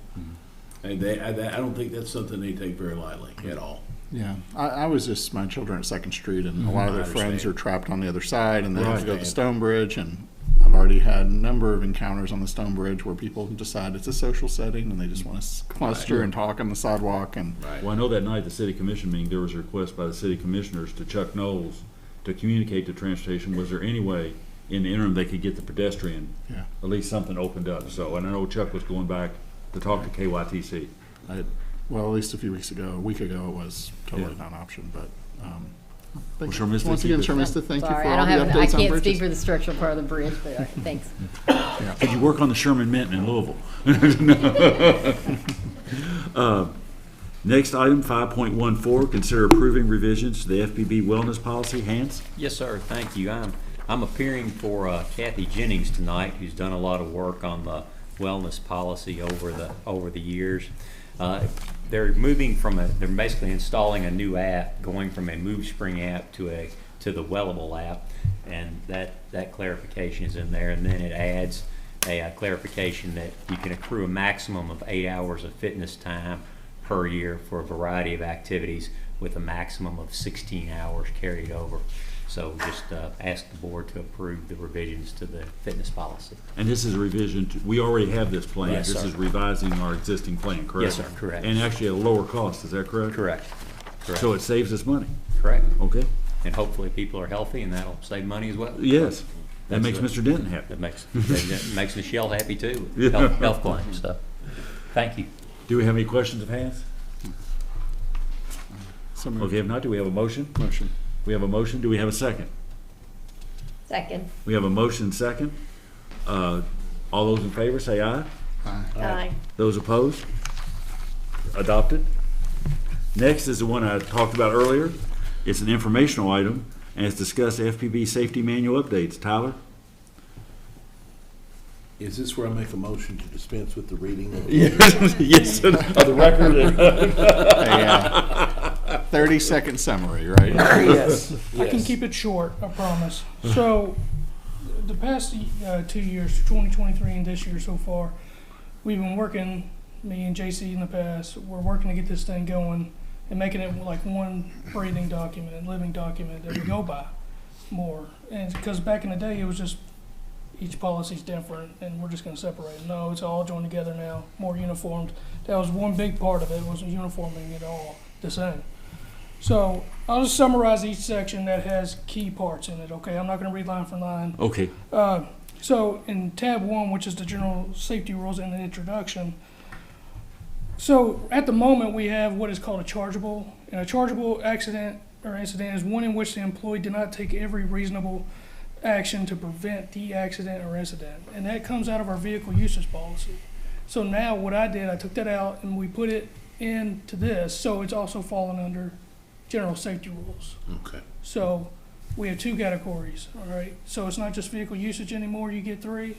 And I don't think that's something they take very lightly at all. Yeah, I was just my children at 2nd Street, and a lot of their friends are trapped on the other side, and they have to go to the Stone Bridge. And I've already had a number of encounters on the Stone Bridge where people decide it's a social setting and they just want to cluster and talk on the sidewalk. And well, I know that night at the city commission meeting, there was a request by the city commissioners to Chuck Knowles to communicate to transportation. Was there any way in the interim they could get the pedestrian, at least something opened up? So, and I know Chuck was going back to talk to KYTC. Well, at least a week ago, it was totally not an option. But once again, Shermista, thank you for Sorry, all the updates on bridges. I can't speak for the structural part of the bridge, but thanks. Could you work on the Sherman Minton in Louisville? Next item, 5.14, consider approving revisions to the FPB wellness policy. Hans? Yes, sir. Thank you. I'm appearing for Kathy Jennings tonight, who's done a lot of work on the wellness policy over the years. They're moving from they're basically installing a new app, going from a MoveSpring app to the Wellable app, and that clarification is in there. And then it adds a clarification that you can accrue a maximum of 8 hours of fitness time per year for a variety of activities, with a maximum of 16 hours carried over. So just ask the board to approve the revisions to the fitness policy. And this is a revision we already have this plan. Yes, this sir. is revising our existing plan, correct? Yes, sir, correct. And actually at a lower cost, is that correct? Correct. So it saves us money? Correct. Okay. And hopefully people are healthy, and that'll save money as well. Yes. That That's makes it. Mr. Denton happy. That makes Michelle happy too. Yeah. Health claims, so, thank you. Do we have any questions of Hans? So moved. Okay, if not, do we have a motion? Motion. We have a motion. Do we have a second? Second. We have a motion second. All those in favor say aye. Aye. Those opposed? Adopted. Next is the one I talked about earlier. It's an informational item, and it's discuss FPB safety manual updates. Tyler? Is this where I make a motion to dispense with the reading of? Yes. Of the record? A 30-second summary, right? Yes. I can Yes. keep it short, I promise. So, the past 2 years, 2023 and this year so far, we've been working, me and JC in the past, we're working to get this thing going and making it like one breathing document and living document that we go by more. And because back in the day, it was just each policy's different and we're just going to separate. No, it's all joined together now, more uniformed. That was one big part of it, was uniforming it all the same. So I'll just summarize each section that has key parts in it, okay? I'm not going to read line for line. Okay. So in tab 1, which is the general safety rules and the introduction, so at the moment we have what is called a chargeable. And a chargeable accident or incident is one in which the employee did not take every reasonable action to prevent the accident or incident. And that comes out of our vehicle usage policy. So now what I did, I took that out and we put it into this, so it's also falling under general safety rules. Okay. So we have 2 categories, all right? So it's not just vehicle usage anymore, you get 3.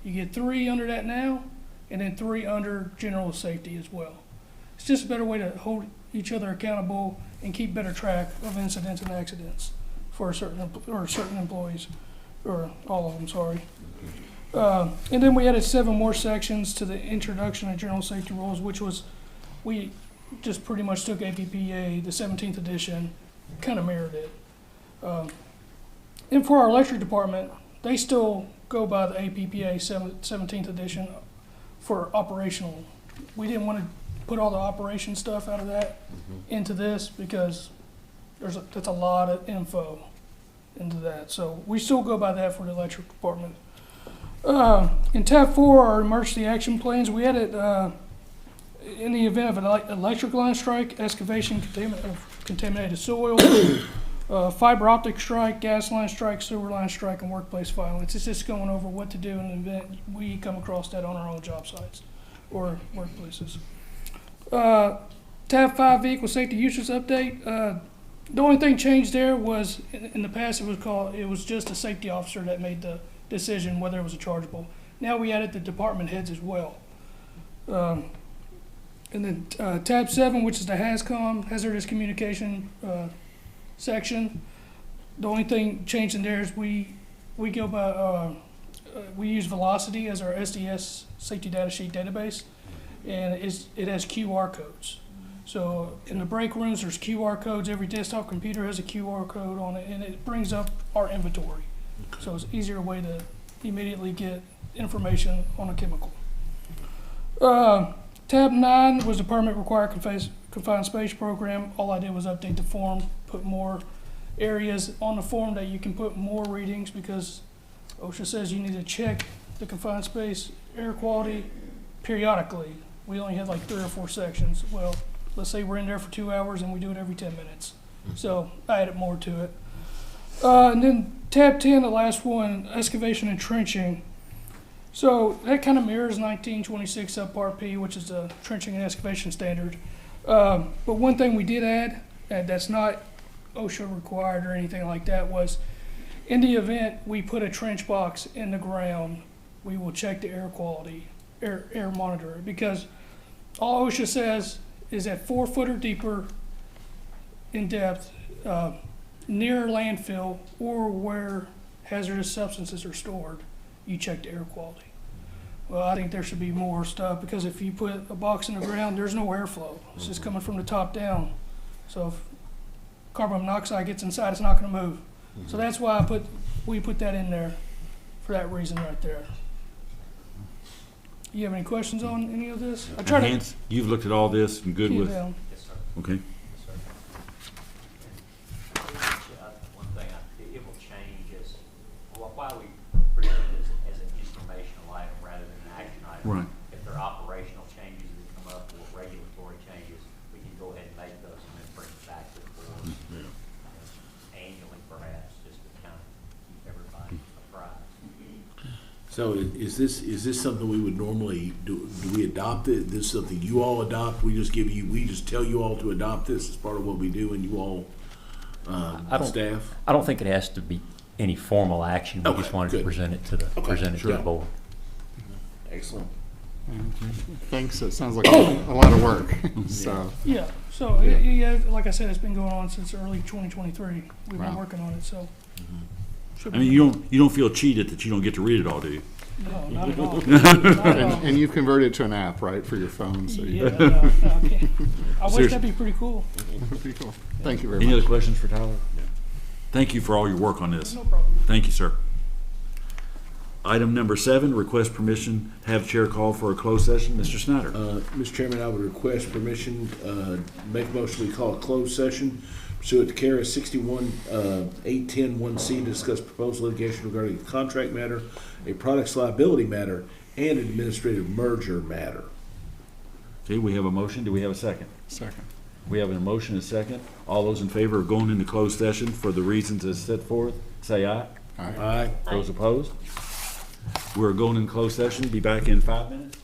You get 3 under that now, and then 3 under general safety as well. It's just a better way to hold each other accountable and keep better track of incidents and accidents for certain employees, or all of them, sorry. And then we added 7 more sections to the introduction of general safety rules, which was, we just pretty much took APPA, the 17th edition, kind of mirrored it. And for our electric department, they still go by the APPA 17th edition for operational. We didn't want to put all the operation stuff out of that into this because that's a lot of info into that. So we still go by that for the electric department. In tab 4, our emergency action plans, we added in the event of an electric line strike, excavation of contaminated soil, fiber optic strike, gas line strike, sewer line strike, and workplace violence. It's just going over what to do in the event we come across that on our own job sites or workplaces. Tab 5, vehicle safety usage update. The only thing changed there was in the past it was just a safety officer that made the decision whether it was a chargeable. Now we added the department heads as well. And then tab 7, which is the HAZCOM, hazardous communication section. The only thing changed in there is we go by we use Velocity as our SDS safety data sheet database, and it has QR codes. So in the break rooms, there's QR codes. Every desktop computer has a QR code on it, and it brings up our inventory. So it's an easier way to immediately get information on a chemical. Tab 9 was the permit required confined space program. All I did was update the form, put more areas on the form that you can put more readings, because OSHA says you need to check the confined space air quality periodically. We only had like 3 or 4 sections. Well, let's say we're in there for 2 hours and we do it every 10 minutes. So I added more to it. And then tab 10, the last one, excavation and trenching. So that kind of mirrors 1926 subpart P, which is the trenching and excavation standard. But one thing we did add, that's not OSHA required or anything like that, was in the event we put a trench box in the ground, we will check the air quality, air monitor it, because all OSHA says is at 4 foot or deeper in depth, near landfill or where hazardous substances are stored, you check the air quality. Well, I think there should be more stuff, because if you put a box in the ground, there's no airflow. It's just coming from the top down. So if carbon monoxide gets inside, it's not going to move. So that's why we put that in there for that reason right there. You have any questions on any of this? I try Hans, you've looked at all this and good to with, them. Yes, sir. okay? One thing, it will change is, why we present it as an informational item rather than an action item. Right. If there are operational changes that come up or regulatory changes, we can go ahead and make those and then bring it back to the board annually perhaps, just to kind of keep everybody apprised. So is this something we would normally do? Do we adopt it? This is something you all adopt? We just tell you all to adopt this as part of what we do, and you all staff? I don't think it has to be any formal action. We just wanted to present it to the board. Excellent. Thanks, it sounds like a lot of work, so. Yeah, so yeah, like I said, it's been going on since early 2023. We've been working on it, so. I mean, you don't feel cheated that you don't get to read it all, do you? No, not at all. Not at all. And you've converted it to an app, right, for your phone? So Yeah, no, I can't. I wish that'd be pretty cool. Pretty cool. Thank you very Any much. other questions for Tyler? Thank you for all your work on this. No problem. Thank you, sir. Item number 7, request permission, have chair call for a closed session. Mr. Snyder. Mr. Chairman, I would request permission, make a motion we call a closed session pursuant to KRS 61-810-1C to discuss proposed litigation regarding a contract matter, a products liability matter, and an administrative merger matter. Okay, we have a motion. Do we have a second? Second. We have a motion and a second. All those in favor of going into closed session for the reasons as set forth, say aye. Aye. Aye. Those opposed? We're going in closed session. Be back in 5 minutes.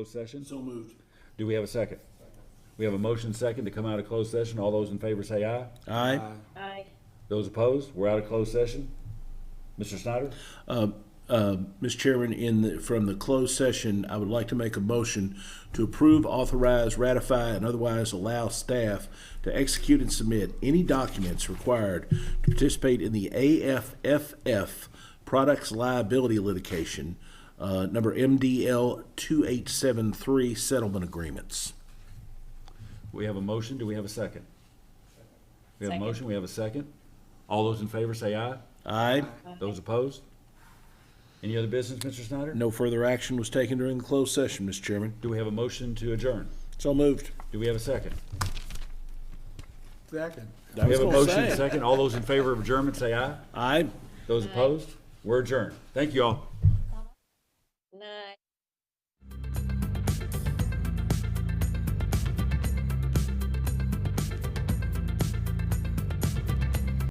closed session? So moved. Do we have a second? We have a motion second to come out of closed session. All those in favor say aye. Aye. Aye. Those opposed, we're out of closed session. Mr. Snyder? Mr. Chairman, from the closed session, I would like to make a motion to approve, authorize, ratify, and otherwise allow staff to execute and submit any documents required to participate in the AFFF Products Liability Litigation, number MDL 2873 settlement agreements. We have a motion. Do we have a second? We have a Second. motion. We have a second. All those in favor say aye. Aye. Those opposed? Any other business, Mr. Snyder? No further action was taken during the closed session, Mr. Chairman. Do we have a motion to adjourn? So moved. Do we have a second? Second. We have a motion and a second. All those in favor of adjournment say aye. Aye. Those opposed? We're adjourned. Thank you all.